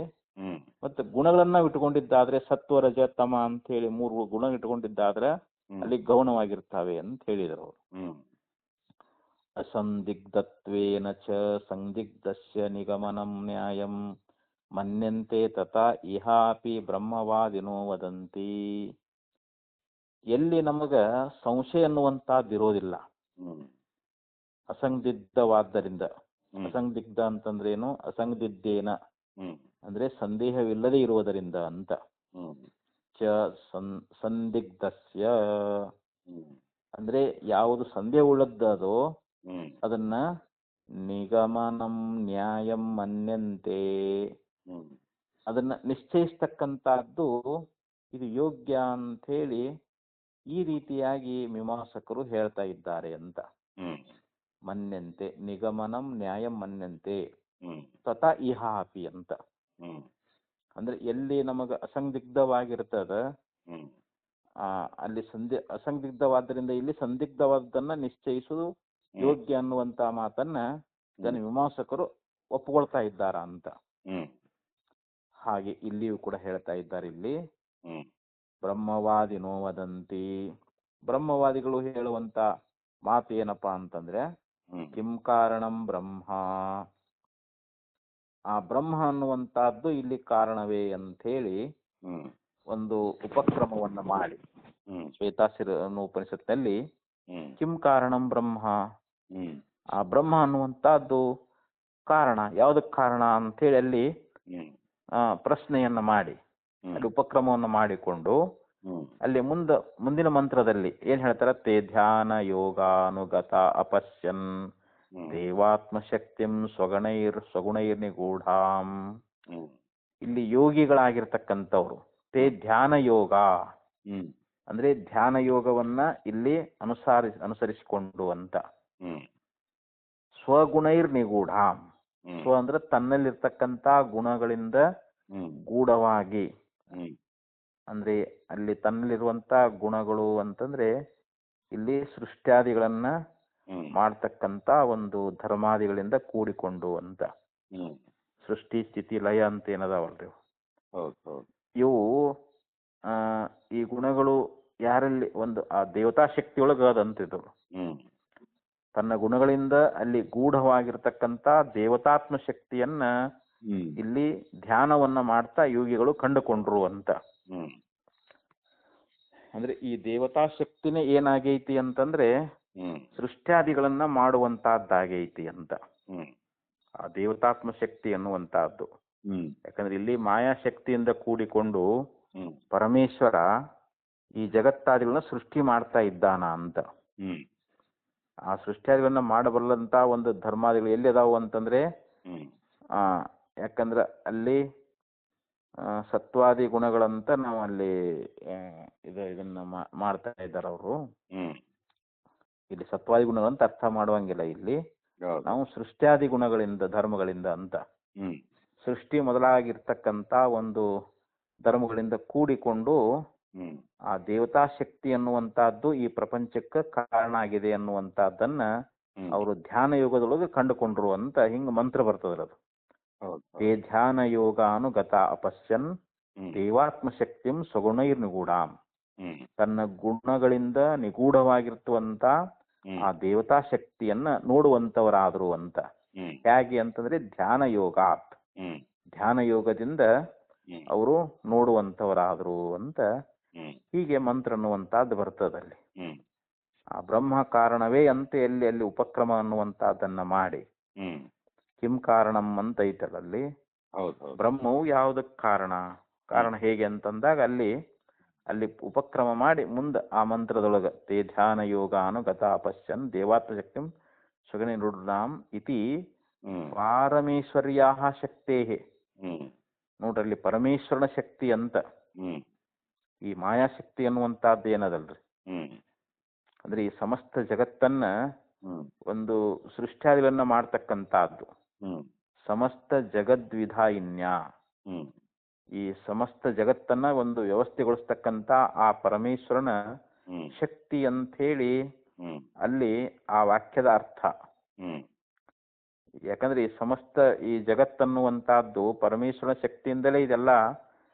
ಮತ್ತೆ ಗುಣಗಳನ್ನ ಇಟ್ಕೊಂಡಿದ್ದಾದ್ರೆ ಸತ್ವ, ರಜ, ತಮ ಅಂತ ಹೇಳಿ ಮೂರು ಗುಣ ಇಟ್ಕೊಂಡಿದ್ದಾದ್ರೆ ಅಲ್ಲಿ ಗೌಣವಾಗಿರ್ತಾವೆ ಅಂತ ಹೇಳಿದರು ಅವರು. ಅಸಂದಿಗ್ಧತ್ವೇನ ಚ ಸಂದಿಗ್ಧಸ್ಯ ನಿಗಮನಂ ನ್ಯಾಯಂ ಮನ್ಯಂತೆ ತಥಾ ಇಹಾಪಿ ಬ್ರಹ್ಮವಾದಿನೋ ವದಂತಿ. ಎಲ್ಲಿ ನಮಗ ಸಂಶಯ ಅನ್ನುವಂತಹದ್ದು ಇರೋದಿಲ್ಲ, ಅಸಂದಿಗ್ಧವಾದ್ದರಿಂದ. ಅಸಂದಿಗ್ಧ ಅಂತಂದ್ರೆ ಏನು, ಅಸಂದಿಗ್ಧೇನ ಅಂದ್ರೆ ಸಂದೇಹವಿಲ್ಲದೆ ಇರುವುದರಿಂದ ಅಂತ. ಚ ಸಂದಿಗ್ಧಸ್ಯ ಅಂದ್ರೆ ಯಾವುದು ಸಂದೇಹ ಉಳ್ಳದ್ದೋ ಅದನ್ನ ನಿಗಮನಂ ನ್ಯಾಯಂ ಮನ್ಯಂತೆ, ಅದನ್ನ ನಿಶ್ಚಯಿಸ್ತಕ್ಕಂಥದ್ದು ಇದು ಯೋಗ್ಯ ಅಂತ ಹೇಳಿ ಈ ರೀತಿಯಾಗಿ ಮೀಮಾಂಸಕರು ಹೇಳ್ತಾ ಇದ್ದಾರೆ ಅಂತ. ಮನ್ಯಂತೆ, ನಿಗಮನಂ ನ್ಯಾಯಂ ಮನ್ಯಂತೆ ತಥಾ ಇಹಾಪಿ ಅಂತ. ಅಂದ್ರೆ ಎಲ್ಲಿ ನಮಗ ಅಸಂದಿಗ್ಧವಾಗಿರ್ತದ ಅಲ್ಲಿ ಅಸಂದಿಗ್ಧವಾದ್ದರಿಂದ ಇಲ್ಲಿ ಸಂದಿಗ್ಧವಾದನ್ನ ನಿಶ್ಚಯಿಸುವುದು ಯೋಗ್ಯ ಅನ್ನುವಂತ ಮಾತನ್ನ ಜನ ಮೀಮಾಂಸಕರು ಒಪ್ಪಿಕೊಳ್ತಾ ಇದ್ದಾರ ಅಂತ. ಹಾಗೆ ಇಲ್ಲಿಯೂ ಕೂಡ ಹೇಳ್ತಾ ಇದ್ದಾರೆ. ಇಲ್ಲಿ ಬ್ರಹ್ಮವಾದಿನೋ ವದಂತಿ, ಬ್ರಹ್ಮವಾದಿಗಳು ಹೇಳುವಂತ ಮಾತು ಏನಪ್ಪಾ ಅಂತಂದ್ರೆ ಕಿಂ ಕಾರಣಂ ಬ್ರಹ್ಮ, ಆ ಬ್ರಹ್ಮ ಅನ್ನುವಂತಹದ್ದು ಇಲ್ಲಿ ಕಾರಣವೇ ಅಂತ ಹೇಳಿ ಒಂದು ಉಪಕ್ರಮವನ್ನ ಮಾಡಿ ಶ್ವೇತಾಸಿರ ಉಪನಿಷತ್ನಲ್ಲಿ ಕಿಂ ಕಾರಣಂ ಬ್ರಹ್ಮ, ಆ ಬ್ರಹ್ಮ ಅನ್ನುವಂತಹದ್ದು ಕಾರಣ, ಯಾವುದಕ್ಕೆ ಕಾರಣ ಅಂತ ಹೇಳಿ ಅಲ್ಲಿ ಪ್ರಶ್ನೆಯನ್ನ ಮಾಡಿ ಅಲ್ಲಿ ಉಪಕ್ರಮವನ್ನು ಮಾಡಿಕೊಂಡು ಅಲ್ಲಿ ಮುಂದಿನ ಮಂತ್ರದಲ್ಲಿ ಏನ್ ಹೇಳ್ತಾರ, ತೇ ಧ್ಯಾನ ಯೋಗಾನುಗತ ಅಪಶ್ಯನ್ ದೇವಾತ್ಮಶಕ್ತಿಂ ಸ್ವಗುಣೈರ್ ನಿಗೂಢಾಂ. ಇಲ್ಲಿ ಯೋಗಿಗಳಾಗಿರ್ತಕ್ಕಂಥವ್ರು ತೇ ಧ್ಯಾನ ಯೋಗ ಅಂದ್ರೆ ಧ್ಯಾನ ಯೋಗವನ್ನ ಇಲ್ಲಿ ಅನುಸರಿಸಿಕೊಂಡು ಅಂತ. ಸ್ವಗುಣೈರ್ ನಿಗೂಢಾಂ, ಸ್ವ ಅಂದ್ರೆ ತನ್ನಲ್ಲಿರ್ತಕ್ಕಂಥ ಗುಣಗಳಿಂದ ಹ್ಮ್ ಗೂಢವಾಗಿ ಹ್ಮ್ ಅಂದ್ರೆ ಅಲ್ಲಿ ತನ್ನಲ್ಲಿರುವಂತ ಗುಣಗಳು ಅಂತಂದ್ರೆ ಇಲ್ಲಿ ಸೃಷ್ಟ್ಯಾದಿಗಳನ್ನ ಹ್ಮ್ ಮಾಡ್ತಕ್ಕಂತ ಒಂದು ಧರ್ಮಾದಿಗಳಿಂದ ಕೂಡಿಕೊಂಡು ಅಂತ. ಹ್ಮ್ ಸೃಷ್ಟಿ ಸ್ಥಿತಿ ಲಯ ಅಂತ ಏನದಾವಲ್ರಿ ಇವು. ಹೌದು ಹೌದು ಇವು ಆ ಈ ಗುಣಗಳು ಯಾರಲ್ಲಿ ಒಂದು ಆ ದೇವತಾ ಶಕ್ತಿಯೊಳಗ ಅದಂತಿದ್ದು ಹ್ಮ್ ತನ್ನ ಗುಣಗಳಿಂದ ಅಲ್ಲಿ ಗೂಢವಾಗಿರ್ತಕ್ಕಂತ ದೇವತಾತ್ಮ ಶಕ್ತಿಯನ್ನ ಹ್ಮ್ ಇಲ್ಲಿ ಧ್ಯಾನವನ್ನ ಮಾಡ್ತಾ ಯೋಗಿಗಳು ಕಂಡುಕೊಂಡ್ರು ಅಂತ. ಹ್ಮ್ ಅಂದ್ರೆ ಈ ದೇವತಾ ಶಕ್ತಿನೇ ಏನಾಗೈತಿ ಅಂತಂದ್ರೆ ಹ್ಮ್ ಸೃಷ್ಟ್ಯಾದಿಗಳನ್ನ ಮಾಡುವಂತಹದ್ದಾಗೈತಿ ಅಂತ. ಹ್ಮ್ ಆ ದೇವತಾತ್ಮ ಶಕ್ತಿ ಅನ್ನುವಂತಹದ್ದು. ಹ್ಮ್ ಯಾಕಂದ್ರೆ ಇಲ್ಲಿ ಮಾಯಾಶಕ್ತಿಯಿಂದ ಕೂಡಿಕೊಂಡು ಹ್ಮ್ ಪರಮೇಶ್ವರ ಈ ಜಗತ್ತಾದಿಗಳನ್ನ ಸೃಷ್ಟಿ ಮಾಡ್ತಾ ಇದ್ದಾನ ಅಂತ. ಹ್ಮ್ ಆ ಸೃಷ್ಟ್ಯಾದಿಗಳನ್ನ ಮಾಡಬಲ್ಲಂತ ಒಂದು ಧರ್ಮಾದಿಗಳು ಎಲ್ಲಿ ಅದಾವು ಅಂತಂದ್ರೆ ಹ್ಮ್ ಆ ಯಾಕಂದ್ರೆ ಅಲ್ಲಿ ಸತ್ವಾದಿ ಗುಣಗಳಂತ ನಾವು ಅಲ್ಲಿ ಇದನ್ನ ಮಾಡ್ತಾ ಇದ್ದಾರೆ ಅವರು. ಹ್ಮ್ ಇಲ್ಲಿ ಸತ್ವಾದಿ ಗುಣಗಳಂತ ಅರ್ಥ ಮಾಡುವಂಗಿಲ್ಲ ಇಲ್ಲಿ. ಹೌದು ನಾವು ಸೃಷ್ಟ್ಯಾದಿ ಗುಣಗಳಿಂದ ಧರ್ಮಗಳಿಂದ ಅಂತ ಹ್ಮ್ ಸೃಷ್ಟಿ ಮೊದಲಾಗಿರ್ತಕ್ಕಂತ ಒಂದು ಧರ್ಮಗಳಿಂದ ಕೂಡಿಕೊಂಡು ಹ್ಮ್ ಆ ದೇವತಾ ಶಕ್ತಿ ಅನ್ನುವಂತಹದ್ದು ಈ ಪ್ರಪಂಚಕ್ಕೆ ಕಾರಣ ಆಗಿದೆ ಅನ್ನುವಂತಹದ್ದನ್ನ ಹ್ಮ್ ಅವರು ಧ್ಯಾನ ಯೋಗದೊಳಗೆ ಕಂಡುಕೊಂಡ್ರು ಅಂತ ಹಿಂಗ ಮಂತ್ರ ಬರ್ತದ್ರ ಅದು. ಹೌದು ತೇ ಧ್ಯಾನ ಯೋಗಾನುಗತ ಅಪಶ್ಯನ್ ಹ್ಮ್ ದೇವಾತ್ಮ ಶಕ್ತಿಂ ಸ್ವಗುಣೈರ್ನಿಗೂಢಾಂ. ಹ್ಮ್ ತನ್ನ ಗುಣಗಳಿಂದ ನಿಗೂಢವಾಗಿರ್ತುವಂತ ಹ್ಮ್ ಆ ದೇವತಾ ಶಕ್ತಿಯನ್ನ ನೋಡುವಂತವರಾದ್ರು ಅಂತ. ಹ್ಮ್ ಹೇಗೆ ಅಂತಂದ್ರೆ ಧ್ಯಾನ ಯೋಗಾತ್, ಹ್ಮ್ ಧ್ಯಾನ ಯೋಗದಿಂದ ಹ್ಮ್ ಅವರು ನೋಡುವಂತವರಾದ್ರು ಅಂತ ಹ್ಮ್ ಹೀಗೆ ಮಂತ್ರ ಅನ್ನುವಂತಹದ್ದು ಬರ್ತದಲ್ಲಿ. ಹ್ಮ್ ಆ ಬ್ರಹ್ಮ ಕಾರಣವೇ ಅಂತ ಎಲ್ಲಿ ಅಲ್ಲಿ ಉಪಕ್ರಮ ಅನ್ನುವಂತಹದ್ದನ್ನ ಮಾಡಿ ಹ್ಮ್ ಕಿಂ ಕಾರಣಂ ಅಂತ ಐತಲ್ಲಿ. ಹೌದು ಹೌದು ಬ್ರಹ್ಮವು ಯಾವುದಕ್ಕೆ ಕಾರಣ, ಕಾರಣ ಹೇಗೆ ಅಂತಂದಾಗ ಅಲ್ಲಿ ಅಲ್ಲಿ ಉಪಕ್ರಮ ಮಾಡಿ ಮುಂದೆ ಆ ಮಂತ್ರದೊಳಗ ತೇ ಧ್ಯಾನ ಯೋಗಾನು ಗತಾಪಶ್ಯನ್ ದೇವಾತ್ಮ ಶಕ್ತಿಂ ಸ್ವಗಣಿ ನುಡ್ನಾಂ ಇತಿ ಹ್ಮ್ ಪಾರಮೇಶ್ವರ್ಯಾ ಶಕ್ತೇ. ಹ್ಮ್ ನೋಡ್ರಲ್ಲಿ ಪರಮೇಶ್ವರನ ಶಕ್ತಿ ಅಂತ. ಹ್ಮ್ ಈ ಮಾಯಾಶಕ್ತಿ ಅನ್ನುವಂತಹದ್ದು ಏನದಲ್ರಿ ಹ್ಮ್ ಅಂದ್ರೆ ಈ ಸಮಸ್ತ ಜಗತ್ತನ್ನ ಹ್ಮ್ ಒಂದು ಸೃಷ್ಟ್ಯಾದಿಗಳನ್ನ ಮಾಡ್ತಕ್ಕಂತಹದ್ದು. ಹ್ಮ್ ಸಮಸ್ತ ಜಗದ್ವಿಧಾಯಿನ್ಯ, ಹ್ಮ್ ಈ ಸಮಸ್ತ ಜಗತ್ತನ್ನ ಒಂದು ವ್ಯವಸ್ಥೆಗೊಳಿಸ್ತಕ್ಕಂತ ಆ ಪರಮೇಶ್ವರನ ಹ್ಮ್ ಶಕ್ತಿ ಅಂತ ಹೇಳಿ ಹ್ಮ್ ಅಲ್ಲಿ ಆ ವಾಕ್ಯದ ಅರ್ಥ. ಹ್ಮ್ ಯಾಕಂದ್ರೆ ಈ ಸಮಸ್ತ ಈ ಜಗತ್ತನ್ನುವಂತಹದ್ದು ಪರಮೇಶ್ವರನ ಶಕ್ತಿಯಿಂದಲೇ ಇದೆಲ್ಲ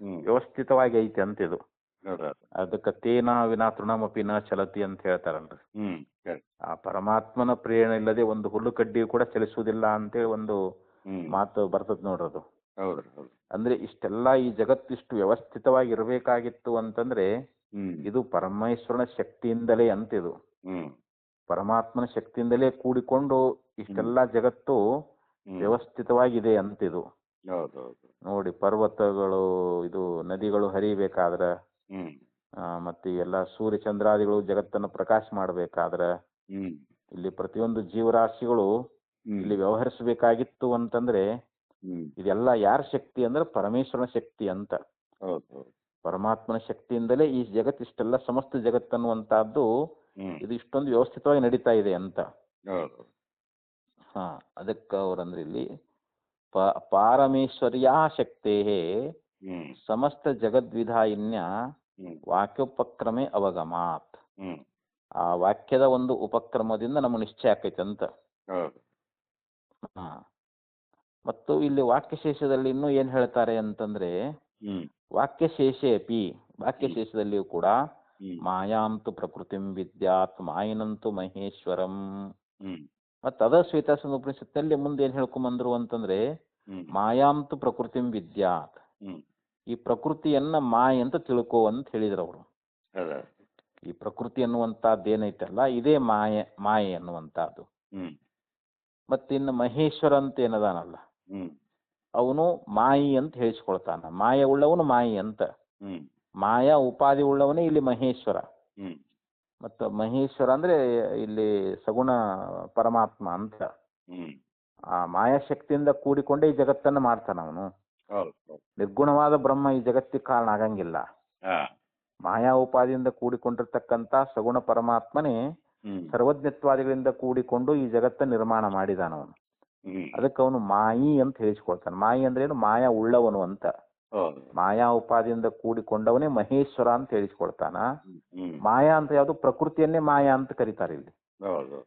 ಹ್ಮ್ ವ್ಯವಸ್ಥಿತವಾಗಿ ಐತಿ ಅಂತಿದು. ಹೌದಾ ಅದಕ್ಕೆ ತೇನ ವಿನಾ ತೃಣಮಪಿ ನ ಚಲತಿ ಅಂತ ಹೇಳ್ತಾರಲ್ರಿ. ಹ್ಮ್ correct. ಆ ಪರಮಾತ್ಮನ ಪ್ರೇರಣೆ ಇಲ್ಲದೆ ಒಂದು ಹುಲ್ಲು ಕಡ್ಡಿಯು ಕೂಡ ಚಲಿಸುವುದಿಲ್ಲ ಅಂತೇಳಿ ಒಂದು ಹ್ಮ್ ಮಾತು ಬರ್ತದ ನೋಡ್ರದು. ಹೌದು ಹೌದು ಅಂದ್ರೆ ಇಷ್ಟೆಲ್ಲ ಈ ಜಗತ್ತಿಷ್ಟು ವ್ಯವಸ್ಥಿತವಾಗಿ ಇರಬೇಕಾಗಿತ್ತು ಅಂತಂದ್ರೆ ಹ್ಮ್ ಇದು ಪರಮೇಶ್ವರನ ಶಕ್ತಿಯಿಂದಲೇ ಅಂತಿದು. ಹ್ಮ್ ಪರಮಾತ್ಮನ ಶಕ್ತಿಯಿಂದಲೇ ಕೂಡಿಕೊಂಡು ಇಷ್ಟೆಲ್ಲ ಜಗತ್ತು ಹ್ಮ್ ವ್ಯವಸ್ಥಿತವಾಗಿದೆ ಅಂತಿದು. ಹೌದು ಹೌದು ನೋಡಿ ಪರ್ವತಗಳು ಇದು ನದಿಗಳು ಹರಿಬೇಕಾದ್ರ ಹ್ಮ್ ಮತ್ತೆ ಎಲ್ಲ ಸೂರ್ಯ ಚಂದ್ರಾದಿಗಳು ಜಗತ್ತನ್ನು ಪ್ರಕಾಶ ಮಾಡಬೇಕಾದ್ರ ಹ್ಮ್ ಇಲ್ಲಿ ಪ್ರತಿಯೊಂದು ಜೀವರಾಶಿಗಳು ಹ್ಮ್ ಇಲ್ಲಿ ವ್ಯವಹರಿಸಬೇಕಾಗಿತ್ತು ಅಂತಂದ್ರೆ ಹ್ಮ್ ಇದೆಲ್ಲ ಯಾರ ಶಕ್ತಿ ಅಂದ್ರೆ ಪರಮೇಶ್ವರನ ಶಕ್ತಿ ಅಂತ. ಹೌದು ಹೌದು ಪರಮಾತ್ಮನ ಶಕ್ತಿಯಿಂದಲೇ ಈ ಜಗತ್ತಿಷ್ಟೆಲ್ಲ ಸಮಸ್ತ ಜಗತ್ತನ್ನುವಂತಹದ್ದು ಹ್ಮ್ ಇದು ಇಷ್ಟೊಂದು ವ್ಯವಸ್ಥಿತವಾಗಿ ನಡೀತಾ ಇದೆ ಅಂತ. ಹೌದು ಹಾ ಅದಕ್ಕೆ ಅವ್ರಂದ್ರೆ ಇಲ್ಲಿ ಪಾರಮೇಶ್ವರ್ಯಾ ಶಕ್ತೇ ಹ್ಮ್ ಸಮಸ್ತ ಜಗದ್ವಿಧಾಯಿನ್ಯ ಹ್ಮ್ ವಾಕ್ಯೋಪಕ್ರಮೆ ಅವಗಮಾತ್. ಹ್ಮ್ ಆ ವಾಕ್ಯದ ಒಂದು ಉಪಕ್ರಮದಿಂದ ನಮಗೆ ನಿಶ್ಚಯ ಆಕೈತೆ ಅಂತ. ಹೌದು ಹಾ ಮತ್ತು ಇಲ್ಲಿ ವಾಕ್ಯಶೇಷದಲ್ಲಿ ಇನ್ನೂ ಏನ್ ಹೇಳ್ತಾರೆ ಅಂತಂದ್ರೆ ಹ್ಮ್ ವಾಕ್ಯಶೇಷೇಪಿ ವಾಕ್ಯಶೇಷದಲ್ಲಿಯೂ ಕೂಡ ಹ್ಮ್ ಮಾಯಾಂತು ಪ್ರಕೃತಿಂ ವಿದ್ಯಾತ್ ಮಾಯಿನಂತು ಮಹೇಶ್ವರಂ. ಹ್ಮ್ ಮತ್ತು ಅದ ಶ್ವೇತಾಸನ ಉಪನಿಷತ್ನಲ್ಲಿ ಮುಂದೆ ಏನ್ ಹೇಳ್ಕೊಂಬಂದ್ರು ಅಂತಂದ್ರೆ ಹ್ಮ್ ಮಾಯಾಂತು ಪ್ರಕೃತಿಂ ವಿದ್ಯಾತ್, ಹ್ಮ್ ಈ ಪ್ರಕೃತಿಯನ್ನ ಮಾಯೆ ಅಂತ ತಿಳ್ಕೋ ಅಂತ ಹೇಳಿದ್ರು ಅವರು. ಹೌದಾ ಈ ಪ್ರಕೃತಿ ಅನ್ನುವಂತಹದ್ದು ಏನೈತಲ್ಲ ಇದೇ ಮಾಯೆ ಅನ್ನುವಂತಹದ್ದು. ಹ್ಮ್ ಮತ್ತಿನ್ನು ಮಹೇಶ್ವರ ಅಂತ ಏನದಾನಲ್ಲ ಹ್ಮ್ ಅವನು ಮಾಯಿ ಅಂತ ಹೇಳಿಸ್ಕೊಳ್ತಾನ. ಮಾಯ ಉಳ್ಳವನು ಮಾಯಿ ಅಂತ. ಹ್ಮ್ ಮಾಯಾ ಉಪಾಧಿ ಉಳ್ಳವನೇ ಇಲ್ಲಿ ಮಹೇಶ್ವರ. ಹ್ಮ್ ಮತ್ತು ಮಹೇಶ್ವರ ಅಂದ್ರೆ ಇಲ್ಲಿ ಸಗುಣ ಪರಮಾತ್ಮ ಅಂತ. ಹ್ಮ್ ಆ ಮಾಯಾಶಕ್ತಿಯಿಂದ ಕೂಡಿಕೊಂಡೇ ಈ ಜಗತ್ತನ್ನು ಮಾಡ್ತಾನ ಅವನು. ಹೌದು ಹೌದು ನಿರ್ಗುಣವಾದ ಬ್ರಹ್ಮ ಈ ಜಗತ್ತಿಗೆ ಕಾರಣ ಆಗಂಗಿಲ್ಲ. ಹಾ ಮಾಯಾ ಉಪಾದಿಯಿಂದ ಕೂಡಿಕೊಂಡಿರ್ತಕ್ಕಂಥ ಸಗುಣ ಪರಮಾತ್ಮನೇ ಹ್ಮ್ ಸರ್ವಜ್ಞತ್ವಾದಿಗಳಿಂದ ಕೂಡಿಕೊಂಡು ಈ ಜಗತ್ತ ನಿರ್ಮಾಣ ಮಾಡಿದಾನವನು. ಹ್ಮ್ ಅದಕ್ಕೆ ಅವನು ಮಾಯಿ ಅಂತ ಹೇಳಿಸ್ಕೊಳ್ತಾನೆ. ಮಾಯಿ ಅಂದ್ರೆ ಏನು? ಮಾಯಾ ಉಳ್ಳವನು ಅಂತ. ಹೌದು. ಮಾಯಾ ಉಪಾದಿಯಿಂದ ಕೂಡಿಕೊಂಡವನೇ ಮಹೇಶ್ವರ ಅಂತ ಹೇಳಿಸ್ಕೊಳ್ತಾನ. ಹ್ಮ್. ಮಾಯಾ ಅಂತ ಯಾವುದು ಪ್ರಕೃತಿಯನ್ನೇ ಮಾಯಾ ಅಂತ ಕರೀತಾರೆ ಇಲ್ಲಿ. ಹೌದು.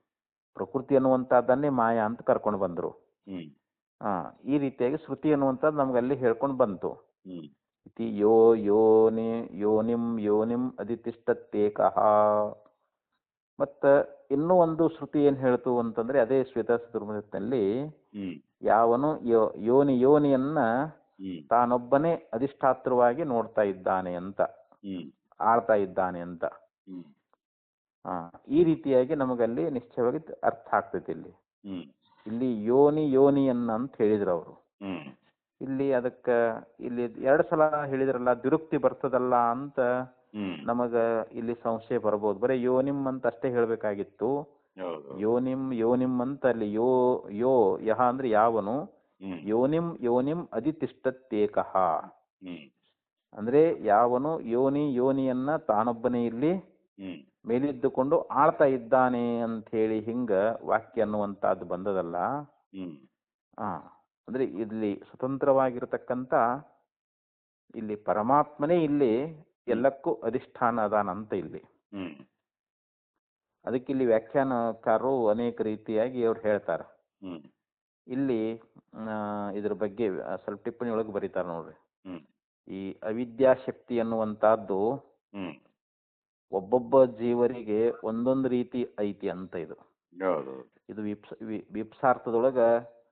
ಪ್ರಕೃತಿ ಅನ್ನುವಂಥದ್ದನ್ನೇ ಮಾಯಾ ಅಂತ ಕರ್ಕೊಂಡು ಬಂದರು. ಹ್ಮ್. ಈ ರೀತಿಯಾಗಿ ಶ್ರುತಿ ಅನ್ನುವಂಥದ್ದು ನಮ್ಗೆ ಅಲ್ಲಿ ಹೇಳ್ಕೊಂಡು ಬಂತು. ಹ್ಮ್. ಇತಿ ಯೋನಿಂ ಅದಿತಿಷ್ಠತ್ಯೇಕಃ. ಮತ್ತ ಇನ್ನೂ ಒಂದು ಶ್ರುತಿ ಏನ್ ಹೇಳ್ತು ಅಂತಂದ್ರೆ ಅದೇ ಶ್ವೇತಸುರ್ಮದಲ್ಲಿ ಹ್ಮ್. ಯಾವನು ಯೋನಿಯನ್ನ ಹ್ಮ್. ತಾನೊಬ್ಬನೇ ಅಧಿಷ್ಠಾತ್ರವಾಗಿ ನೋಡ್ತಾ ಇದ್ದಾನೆ ಅಂತ, ಹ್ಮ್. ಆಳ್ತಾ ಇದ್ದಾನೆ ಅಂತ. ಹ್ಮ್. ಈ ರೀತಿಯಾಗಿ ನಮಗಲ್ಲಿ ನಿಶ್ಚಯವಾಗಿ ಅರ್ಥ ಆಗ್ತೈತಿ ಇಲ್ಲಿ. ಹ್ಮ್. ಇಲ್ಲಿ ಯೋನಿಯನ್ನ ಅಂತ ಹೇಳಿದ್ರು ಅವರು. ಹ್ಮ್. ಇಲ್ಲಿ ಇಲ್ಲಿ 2 ಸಲ ಹೇಳಿದ್ರಲ್ಲ, ದ್ವಿರುಕ್ತಿ ಬರ್ತದಲ್ಲ ಅಂತ ಹ್ಮ್. ನಮಗ ಇಲ್ಲಿ ಸಂಶಯ ಬರ್ಬೋದು. ಬರೀ ಯೋನಿಂ ಅಂತ ಅಷ್ಟೇ ಹೇಳ್ಬೇಕಾಗಿತ್ತು. ಹೌದು. ಯೋನಿಂ ಅಂತ ಅಲ್ಲಿ ಯಹ ಅಂದ್ರೆ ಯಾವನು, ಹ್ಮ್. ಯೋನಿಂ ಅದಿತಿಷ್ಠತ್ಯೇಕಃ ಹ್ಮ್. ಅಂದ್ರೆ ಯಾವನು ಯೋನಿಯನ್ನ ತಾನೊಬ್ಬನೇ ಇಲ್ಲಿ ಹ್ಮ್. ಮೇಲಿದ್ದುಕೊಂಡು ಆಳ್ತಾ ಇದ್ದಾನೆ ಅಂತ ಹೇಳಿ ಹಿಂಗ ವಾಕ್ಯ ಅನ್ನುವಂತಹದ್ದು ಬಂದದಲ್ಲ. ಹ್ಮ್. ಅಂದ್ರೆ ಇಲ್ಲಿ ಸ್ವತಂತ್ರವಾಗಿರತಕ್ಕಂತ ಇಲ್ಲಿ ಪರಮಾತ್ಮನೇ ಇಲ್ಲಿ ಎಲ್ಲಕ್ಕೂ ಅಧಿಷ್ಠಾನ ಅದಾನಂತ ಇಲ್ಲಿ. ಹ್ಮ್. ಅದಕ್ಕೆ ಇಲ್ಲಿ ವ್ಯಾಖ್ಯಾನಕಾರರು ಅನೇಕ ರೀತಿಯಾಗಿ ಅವ್ರು ಹೇಳ್ತಾರೆ. ಹ್ಮ್. ಇಲ್ಲಿ ಇದ್ರ ಬಗ್ಗೆ ಸ್ವಲ್ಪ ಟಿಪ್ಪಣಿ ಒಳಗೆ ಬರೀತಾರೆ ನೋಡ್ರಿ. ಹ್ಮ್. ಈ ಅವಿದ್ಯಾಶಕ್ತಿ ಅನ್ನುವಂತಹದ್ದು ಹ್ಮ್. ಒಬ್ಬೊಬ್ಬ ಜೀವರಿಗೆ ಒಂದೊಂದು ರೀತಿ ಐತಿ ಅಂತ ಇದು. ಹೌದು. ಇದು ವಿಪ್ಸಾರ್ಥದೊಳಗ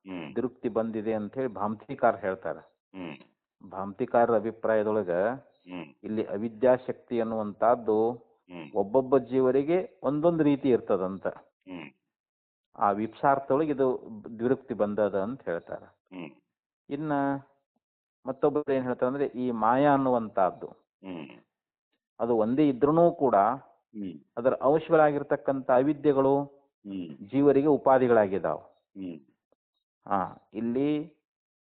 ಹ್ಮ್. ದ್ವಿರುಕ್ತಿ ಬಂದಿದೆ ಅಂತ ಹೇಳಿ ಭಾಮ್ತಿಕಾರ ಹೇಳ್ತಾರೆ. ಹ್ಮ್. ಭಾಮ್ತಿಕಾರರ ಅಭಿಪ್ರಾಯದೊಳಗ ಹ್ಮ್. ಇಲ್ಲಿ ಅವಿದ್ಯಾಶಕ್ತಿ ಅನ್ನುವಂತಹದ್ದು ಹ್ಮ್. ಒಬ್ಬೊಬ್ಬ ಜೀವರಿಗೆ ಒಂದೊಂದು ರೀತಿ ಇರ್ತದಂತ. ಹ್ಮ್. ಆ ವಿಪ್ಸಾರ್ಥದೊಳಗೆ ಇದು ದ್ವಿರುಕ್ತಿ ಬಂದದ ಅಂತ ಹೇಳ್ತಾರೆ. ಹ್ಮ್. ಇನ್ನ ಮತ್ತೊಬ್ಬರು ಏನ್ ಹೇಳ್ತಾರೆ ಅಂದ್ರೆ ಈ ಮಾಯಾ ಅನ್ನುವಂತಹದ್ದು ಹ್ಮ್. ಅದು ಒಂದೇ ಇದ್ರೂ ಕೂಡ ಹ್ಮ್. ಅದರ ಅಂಶಗಳಾಗಿರ್ತಕ್ಕಂಥ ಅವಿದ್ಯೆಗಳು ಹ್ಮ್. ಜೀವರಿಗೆ ಉಪಾಧಿಗಳಾಗಿದ್ದಾವೆ. ಹ್ಮ್. ಇಲ್ಲಿ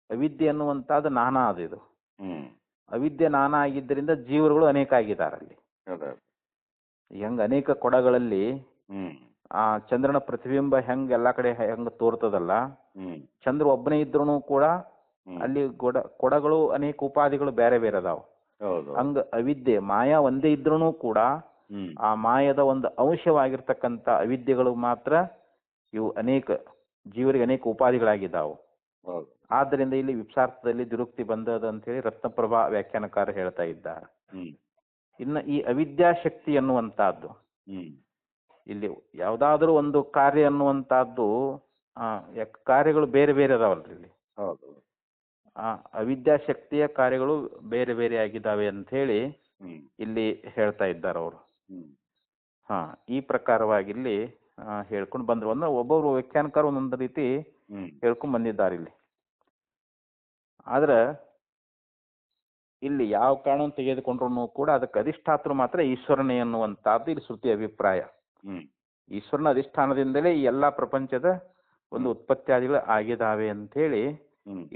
ಅವಿದ್ಯೆ ಅನ್ನುವಂತಹದ್ದು ನಾನಾ ಅದು. ಇದು ಹ್ಮ್. ಅವಿದ್ಯೆ ನಾನಾ ಆಗಿದ್ದರಿಂದ ಜೀವರುಗಳು ಅನೇಕ ಆಗಿದ್ದಾರೆ ಅಲ್ಲಿ. ಹೌದು. ಹೆಂಗ ಅನೇಕ ಕೊಡಗಳಲ್ಲಿ ಹ್ಮ್. ಚಂದ್ರನ ಪ್ರತಿಬಿಂಬ ಹೆಂಗ್ ಎಲ್ಲಾ ಕಡೆ ಹೆಂಗ್ ತೋರ್ತದಲ್ಲ, ಹ್ಮ್. ಚಂದ್ರ ಒಬ್ಬನೇ ಇದ್ರೂ ಕೂಡ ಅಲ್ಲಿ ಕೊಡಗಳು ಅನೇಕ ಉಪಾಧಿಗಳು ಬೇರೆ ಬೇರೆ ಅದಾವ. ಹೌದು. ಹಂಗ ಅವಿದ್ಯೆ ಮಾಯಾ ಒಂದೇ ಇದ್ರೂ ಕೂಡ ಆ ಮಾಯದ ಒಂದು ಅಂಶವಾಗಿರ್ತಕ್ಕಂಥ ಅವಿದ್ಯೆಗಳು ಮಾತ್ರ ಇವು ಅನೇಕ ಜೀವರಿಗೆ ಅನೇಕ ಉಪಾಧಿಗಳಾಗಿದ್ದಾವು. ಆದ್ದರಿಂದ ಇಲ್ಲಿ ವಿಪ್ಸಾರ್ಥದಲ್ಲಿ ದುರುಕ್ತಿ ಬಂದದ ಅಂತ ಹೇಳಿ ರತ್ನಪ್ರಭಾ ವ್ಯಾಖ್ಯಾನಕಾರ ಹೇಳ್ತಾ ಇದ್ದಾರೆ. ಇನ್ನು ಈ ಅವಿದ್ಯಾಶಕ್ತಿ ಅನ್ನುವಂತಹದ್ದು ಇಲ್ಲಿ ಯಾವುದಾದ್ರೂ ಒಂದು ಕಾರ್ಯ ಅನ್ನುವಂತಹದ್ದು ಕಾರ್ಯಗಳು ಬೇರೆ ಬೇರೆ ಅದಾವಲ್ರಿ ಇಲ್ಲಿ. ಅವಿದ್ಯಾಶಕ್ತಿಯ ಕಾರ್ಯಗಳು ಬೇರೆ ಬೇರೆ ಆಗಿದ್ದಾವೆ ಅಂತ ಹೇಳಿ ಇಲ್ಲಿ ಹೇಳ್ತಾ ಇದ್ದಾರೆ ಅವರು. ಈ ಪ್ರಕಾರವಾಗಿ ಇಲ್ಲಿ ಹೇಳ್ಕೊಂಡು ಬಂದ್ರು. ಅಂದ್ರೆ ಒಬ್ಬೊಬ್ರು ವ್ಯಾಖ್ಯಾನಕಾರ ಒಂದೊಂದು ರೀತಿ ಹೇಳ್ಕೊಂಡ್ ಬಂದಿದ್ದಾರೆ ಇಲ್ಲಿ. ಆದ್ರೆ ಇಲ್ಲಿ ಯಾವ ಕಾರಣ ತೆಗೆದುಕೊಂಡ್ರು ಕೂಡ ಅದಕ್ಕೆ ಅಧಿಷ್ಠಾತರು ಮಾತ್ರ ಈಶ್ವರನೇ ಅನ್ನುವಂತಹದ್ದು ಇಲ್ಲಿ ಶ್ರುತಿ ಅಭಿಪ್ರಾಯ. ಈಶ್ವರನ ಅಧಿಷ್ಠಾನದಿಂದಲೇ ಈ ಎಲ್ಲಾ ಪ್ರಪಂಚದ ಒಂದು ಉತ್ಪತ್ತಿಯಾದಿಗಳು ಆಗಿದಾವೆ ಅಂತ ಹೇಳಿ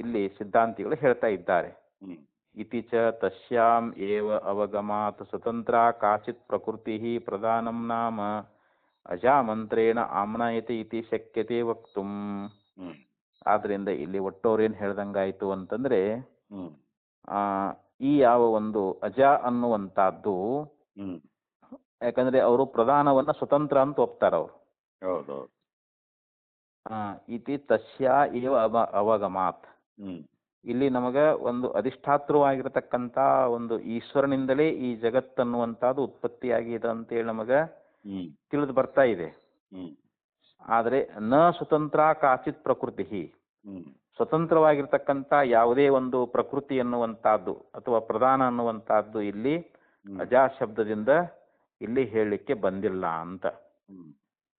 ಇಲ್ಲಿ ಸಿದ್ಧಾಂತಿಗಳು ಹೇಳ್ತಾ ಇದ್ದಾರೆ. ಇತಿಚ ತಸ್ಯಾಂ ಏವ ಅವಗಮಾತ್ ಸ್ವತಂತ್ರ ಕಾಚಿತ್ ಪ್ರಕೃತಿ ಪ್ರಧಾನಂ ನಾಮ ಅಜಾಮಂತ್ರೇಣ ಆಮ್ನಾಯತೆ ಇತಿ ಶಕ್ಯತೆ ವಕ್ತುಂ. ಆದ್ರಿಂದ ಇಲ್ಲಿ ಒಟ್ಟೋರೇನ್ ಹೇಳ್ದಂಗಾಯ್ತು ಅಂತಂದ್ರೆ ಈ ಯಾವ ಒಂದು ಅಜ ಅನ್ನುವಂತಹದ್ದು, ಯಾಕಂದ್ರೆ ಅವರು ಪ್ರಧಾನವನ್ನ ಸ್ವತಂತ್ರ ಅಂತ ಒಪ್ತಾರ ಅವರು. ಇತಿ ತಸ್ಯಾ ಏವ ಅವಗಮಾತ್, ಇಲ್ಲಿ ನಮಗ ಒಂದು ಅಧಿಷ್ಠಾತೃವಾಗಿರತಕ್ಕಂತ ಒಂದು ಈಶ್ವರನಿಂದಲೇ ಈ ಜಗತ್ತನ್ನುವಂತಹದ್ದು ಉತ್ಪತ್ತಿಯಾಗಿದೆ ಅಂತೇಳಿ ನಮಗ ತಿಳಿದು ಬರ್ತಾ ಇದೆ. ಆದ್ರೆ ನ ಸ್ವತಂತ್ರ ಕಾಚಿತ್ ಪ್ರಕೃತಿ, ಸ್ವತಂತ್ರವಾಗಿರ್ತಕ್ಕಂಥ ಯಾವುದೇ ಒಂದು ಪ್ರಕೃತಿ ಅನ್ನುವಂತಹದ್ದು ಅಥವಾ ಪ್ರಧಾನ ಅನ್ನುವಂತಹದ್ದು ಇಲ್ಲಿ ಅಜಾ ಶಬ್ದದಿಂದ ಇಲ್ಲಿ ಹೇಳಲಿಕ್ಕೆ ಬಂದಿಲ್ಲ ಅಂತ,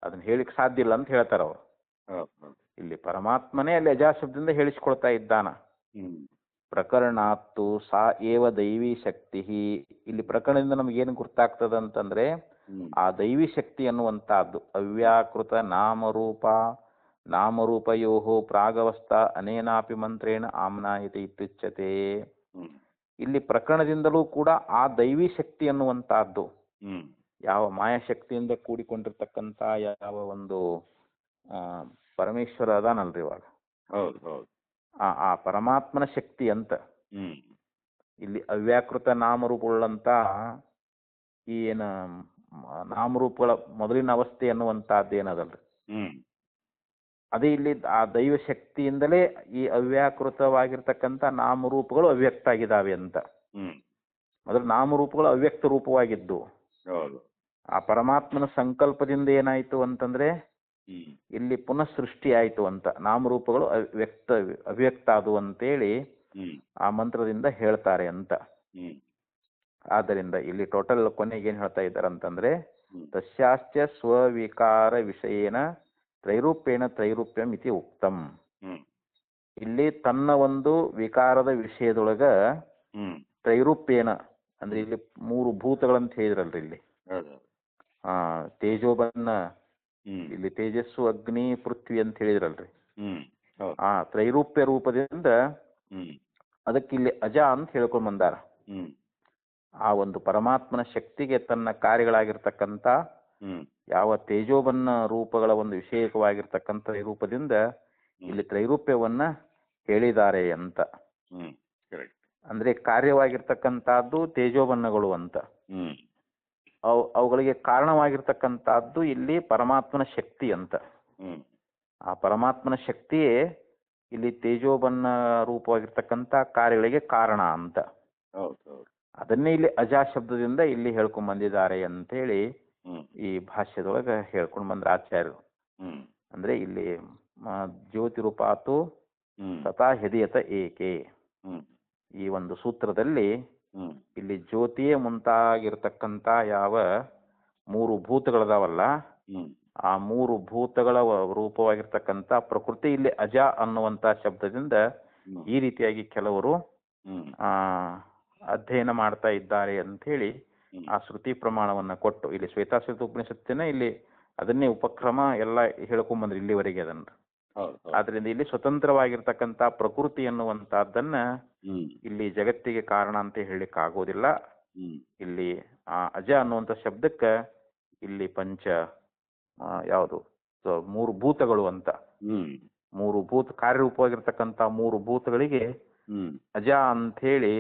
ಅದನ್ನ ಹೇಳಿಕ್ ಸಾಧ್ಯ ಇಲ್ಲ ಅಂತ ಹೇಳ್ತಾರ ಅವರು. ಇಲ್ಲಿ ಪರಮಾತ್ಮನೇ ಅಲ್ಲಿ ಅಜಾ ಶಬ್ದದಿಂದ ಹೇಳಿಸ್ಕೊಳ್ತಾ ಇದ್ದಾನ. ಪ್ರಕರಣಾತ್ತು ಸಾ ಏವ ದೈವಿ ಶಕ್ತಿ. ಇಲ್ಲಿ ಪ್ರಕರಣದಿಂದ ನಮಗೇನು ಗುರ್ತಾಗ್ತದ ಅಂತಂದ್ರೆ ಆ ದೈವಿ ಶಕ್ತಿ ಅನ್ನುವಂತಹದ್ದು ಅವ್ಯಾಕೃತ ನಾಮರೂಪಯೋ ಪ್ರಾಗವಸ್ಥ ಅನೇನಾಪಿ ಮಂತ್ರೇಣ ಆಮ್ನಾಯತೆ ಇತ್ಯುಚ್ಯತೆ. ಇಲ್ಲಿ ಪ್ರಕರಣದಿಂದಲೂ ಕೂಡ ಆ ದೈವಿ ಶಕ್ತಿ ಅನ್ನುವಂತಹದ್ದು ಯಾವ ಮಾಯಾಶಕ್ತಿಯಿಂದ ಕೂಡಿಕೊಂಡಿರ್ತಕ್ಕಂಥ ಯಾವ ಒಂದು ಪರಮೇಶ್ವರ ಅದಾನಲ್ರಿ ಇವಾಗ, ಆ ಪರಮಾತ್ಮನ ಶಕ್ತಿ ಅಂತ ಇಲ್ಲಿ ಅವ್ಯಾಕೃತ ನಾಮರೂಪಗಳಂತ ಈ ಏನ ನಾಮರೂಪಗಳ ಮೊದಲಿನ ಅವಸ್ಥೆ ಅನ್ನುವಂತಹದ್ದು ಏನದಲ್ರಿ, ಅದೇ ಇಲ್ಲಿ ಆ ದೈವ ಶಕ್ತಿಯಿಂದಲೇ ಈ ಅವ್ಯಾಕೃತವಾಗಿರ್ತಕ್ಕಂಥ ನಾಮರೂಪಗಳು ಅವ್ಯಕ್ತ ಆಗಿದಾವೆ ಅಂತ. ಮೊದಲು ನಾಮರೂಪಗಳು ಅವ್ಯಕ್ತ ರೂಪವಾಗಿದ್ದು ಆ ಪರಮಾತ್ಮನ ಸಂಕಲ್ಪದಿಂದ ಏನಾಯ್ತು ಅಂತಂದ್ರೆ ಇಲ್ಲಿ ಪುನಃ ಸೃಷ್ಟಿ ಆಯ್ತು ಅಂತ. ನಾಮರೂಪಗಳು ಅವ್ಯಕ್ತ ಅದು ಅಂತೇಳಿ ಆ ಮಂತ್ರದಿಂದ ಹೇಳ್ತಾರೆ ಅಂತ. ಆದ್ದರಿಂದ ಇಲ್ಲಿ ಟೋಟಲ್ ಕೊನೆಗೆ ಏನ್ ಹೇಳ್ತಾ ಇದ್ದಾರೆ ಅಂತಂದ್ರೆ, ತಸ್ಯಾಶ್ಚ ಸ್ವವಿಕಾರ ವಿಷಯೇನ ತ್ರೈರೂಪ್ಯೇಣ ತ್ರೈರೂಪ್ಯಂ ಇತಿ ಉಕ್ತಂ. ಇಲ್ಲಿ ತನ್ನ ಒಂದು ವಿಕಾರದ ವಿಷಯದೊಳಗ ತ್ರೈರೂಪ್ಯೇನ ಅಂದ್ರೆ ಇಲ್ಲಿ 3 ಭೂತಗಳಂತ ಹೇಳಿದ್ರಲ್ರಿ ಇಲ್ಲಿ. ತೇಜೋಬನ್ನ ಇಲ್ಲಿ ತೇಜಸ್ಸು ಅಗ್ನಿ ಪೃಥ್ವಿ ಅಂತ ಹೇಳಿದ್ರಲ್ರಿ. ಆ ತ್ರೈರೂಪ್ಯ ರೂಪದಿಂದ ಅದಕ್ಕೆ ಇಲ್ಲಿ ಅಜ ಅಂತ ಹೇಳ್ಕೊಂಡ್ ಬಂದಾರ. ಆ ಒಂದು ಪರಮಾತ್ಮನ ಶಕ್ತಿಗೆ ತನ್ನ ಕಾರ್ಯಗಳಾಗಿರ್ತಕ್ಕಂಥ ಯಾವ ತೇಜೋಬನ್ನ ರೂಪಗಳ ಒಂದು ವಿಷಯಕವಾಗಿರ್ತಕ್ಕಂಥ ರೂಪದಿಂದ ಇಲ್ಲಿ ತ್ರೈರೂಪ್ಯವನ್ನ ಹೇಳಿದ್ದಾರೆ ಅಂತ. ಅಂದ್ರೆ ಕಾರ್ಯವಾಗಿರ್ತಕ್ಕಂಥದ್ದು ತೇಜೋಬನ್ನಗಳು ಅಂತ. ಅವುಗಳಿಗೆ ಕಾರಣವಾಗಿರ್ತಕ್ಕಂಥದ್ದು ಇಲ್ಲಿ ಪರಮಾತ್ಮನ ಶಕ್ತಿ ಅಂತ. ಆ ಪರಮಾತ್ಮನ ಶಕ್ತಿಯೇ ಇಲ್ಲಿ ತೇಜೋಬನ್ನ ರೂಪವಾಗಿರ್ತಕ್ಕಂಥ ಕಾರ್ಯಗಳಿಗೆ ಕಾರಣ ಅಂತ. ಅದನ್ನೇ ಇಲ್ಲಿ ಅಜಾ ಶಬ್ದದಿಂದ ಇಲ್ಲಿ ಹೇಳ್ಕೊಂಡ್ ಬಂದಿದ್ದಾರೆ ಅಂತೇಳಿ ಈ ಭಾಷ್ಯದೊಳಗ ಹೇಳ್ಕೊಂಡ್ ಬಂದ್ರ ಆಚಾರ್ಯರು. ಅಂದ್ರೆ ಇಲ್ಲಿ ಜ್ಯೋತಿ ರೂಪಾತು ತಥಾ ಹೃದಯತ ಏಕೆ, ಈ ಒಂದು ಸೂತ್ರದಲ್ಲಿ ಇಲ್ಲಿ ಜ್ಯೋತಿಯೇ ಮುಂತಾಗಿರ್ತಕ್ಕಂಥ ಯಾವ 3 ಭೂತಗಳದಾವಲ್ಲ, ಆ 3 ಭೂತಗಳ ರೂಪವಾಗಿರ್ತಕ್ಕಂಥ ಪ್ರಕೃತಿ ಇಲ್ಲಿ ಅಜ ಅನ್ನುವಂತ ಶಬ್ದದಿಂದ ಈ ರೀತಿಯಾಗಿ ಕೆಲವರು ಅಧ್ಯಯನ ಮಾಡ್ತಾ ಇದ್ದಾರೆ ಅಂತ ಹೇಳಿ ಆ ಶ್ರುತಿ ಪ್ರಮಾಣವನ್ನ ಕೊಟ್ಟು ಇಲ್ಲಿ ಶ್ವೇತಾಶ್ವತ ಉಪನಿಷತ್ತಿನ ಇಲ್ಲಿ ಅದನ್ನೇ ಉಪಕ್ರಮ ಎಲ್ಲ ಹೇಳ್ಕೊಂಬಂದ್ರಿ ಇಲ್ಲಿವರೆಗೆ ಅದನ್ನ. ಆದ್ರಿಂದ ಇಲ್ಲಿ ಸ್ವತಂತ್ರವಾಗಿರ್ತಕ್ಕಂಥ ಪ್ರಕೃತಿ ಅನ್ನುವಂತಹದ್ದನ್ನ ಇಲ್ಲಿ ಜಗತ್ತಿಗೆ ಕಾರಣ ಅಂತ ಹೇಳಲಿಕ್ಕೆ ಆಗೋದಿಲ್ಲ. ಇಲ್ಲಿ ಆ ಅಜ ಅನ್ನುವಂಥ ಶಬ್ದಕ್ಕ ಇಲ್ಲಿ ಯಾವುದು 3 ಭೂತಗಳು ಅಂತ, 3 ಭೂತ ಕಾರ್ಯರೂಪವಾಗಿರ್ತಕ್ಕಂಥ 3 ಭೂತಗಳಿಗೆ ಅಜ ಅಂತ ಹೇಳಿ,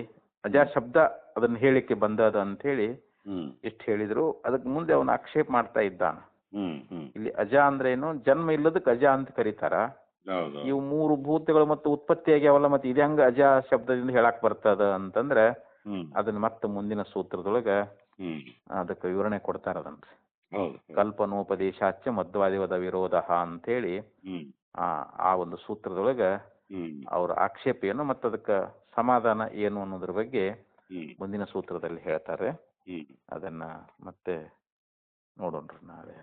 ಅಜ ಶಬ್ದ ಅದನ್ನ ಹೇಳಿಕ್ಕೆ ಬಂದದ ಅಂತ ಹೇಳಿ ಎಷ್ಟು ಹೇಳಿದ್ರು. ಅದಕ್ಕೆ ಮುಂದೆ ಅವನು ಆಕ್ಷೇಪ ಮಾಡ್ತಾ ಇದ್ದಾನ. ಇಲ್ಲಿ ಅಜ ಅಂದ್ರೆ ಏನು, ಜನ್ಮ ಇಲ್ಲದಕ್ಕೆ ಅಜ ಅಂತ ಕರೀತಾರ. ಇವು 3 ಭೂತಗಳು ಮತ್ತು ಉತ್ಪತ್ತಿ ಆಗ್ಯಾವಲ್ಲ, ಮತ್ತೆ ಇದು ಹೆಂಗ ಅಜ ಶಬ್ದದಿಂದ ಹೇಳಕ್ ಬರ್ತದ ಅಂತಂದ್ರೆ ಅದನ್ನ ಮತ್ತೆ ಮುಂದಿನ ಸೂತ್ರದೊಳಗ ಅದಕ್ಕೆ ವಿವರಣೆ ಕೊಡ್ತಾರ ಅದನ್ರಿ. ಕಲ್ಪನೋಪದೇಶಾಚ ಮಧ್ವಾದಿವದ ವಿರೋಧ ಅಂತೇಳಿ ಆ ಒಂದು ಸೂತ್ರದೊಳಗ ಅವ್ರ ಆಕ್ಷೇಪ ಏನು ಮತ್ತು ಅದಕ್ಕೆ ಸಮಾಧಾನ ಏನು ಅನ್ನೋದ್ರ ಬಗ್ಗೆ ಮುಂದಿನ ಸೂತ್ರದಲ್ಲಿ ಹೇಳ್ತಾರೆ. ಅದನ್ನ ಮತ್ತೆ ನೋಡೋಣ್ರಿ ನಾಳೆ.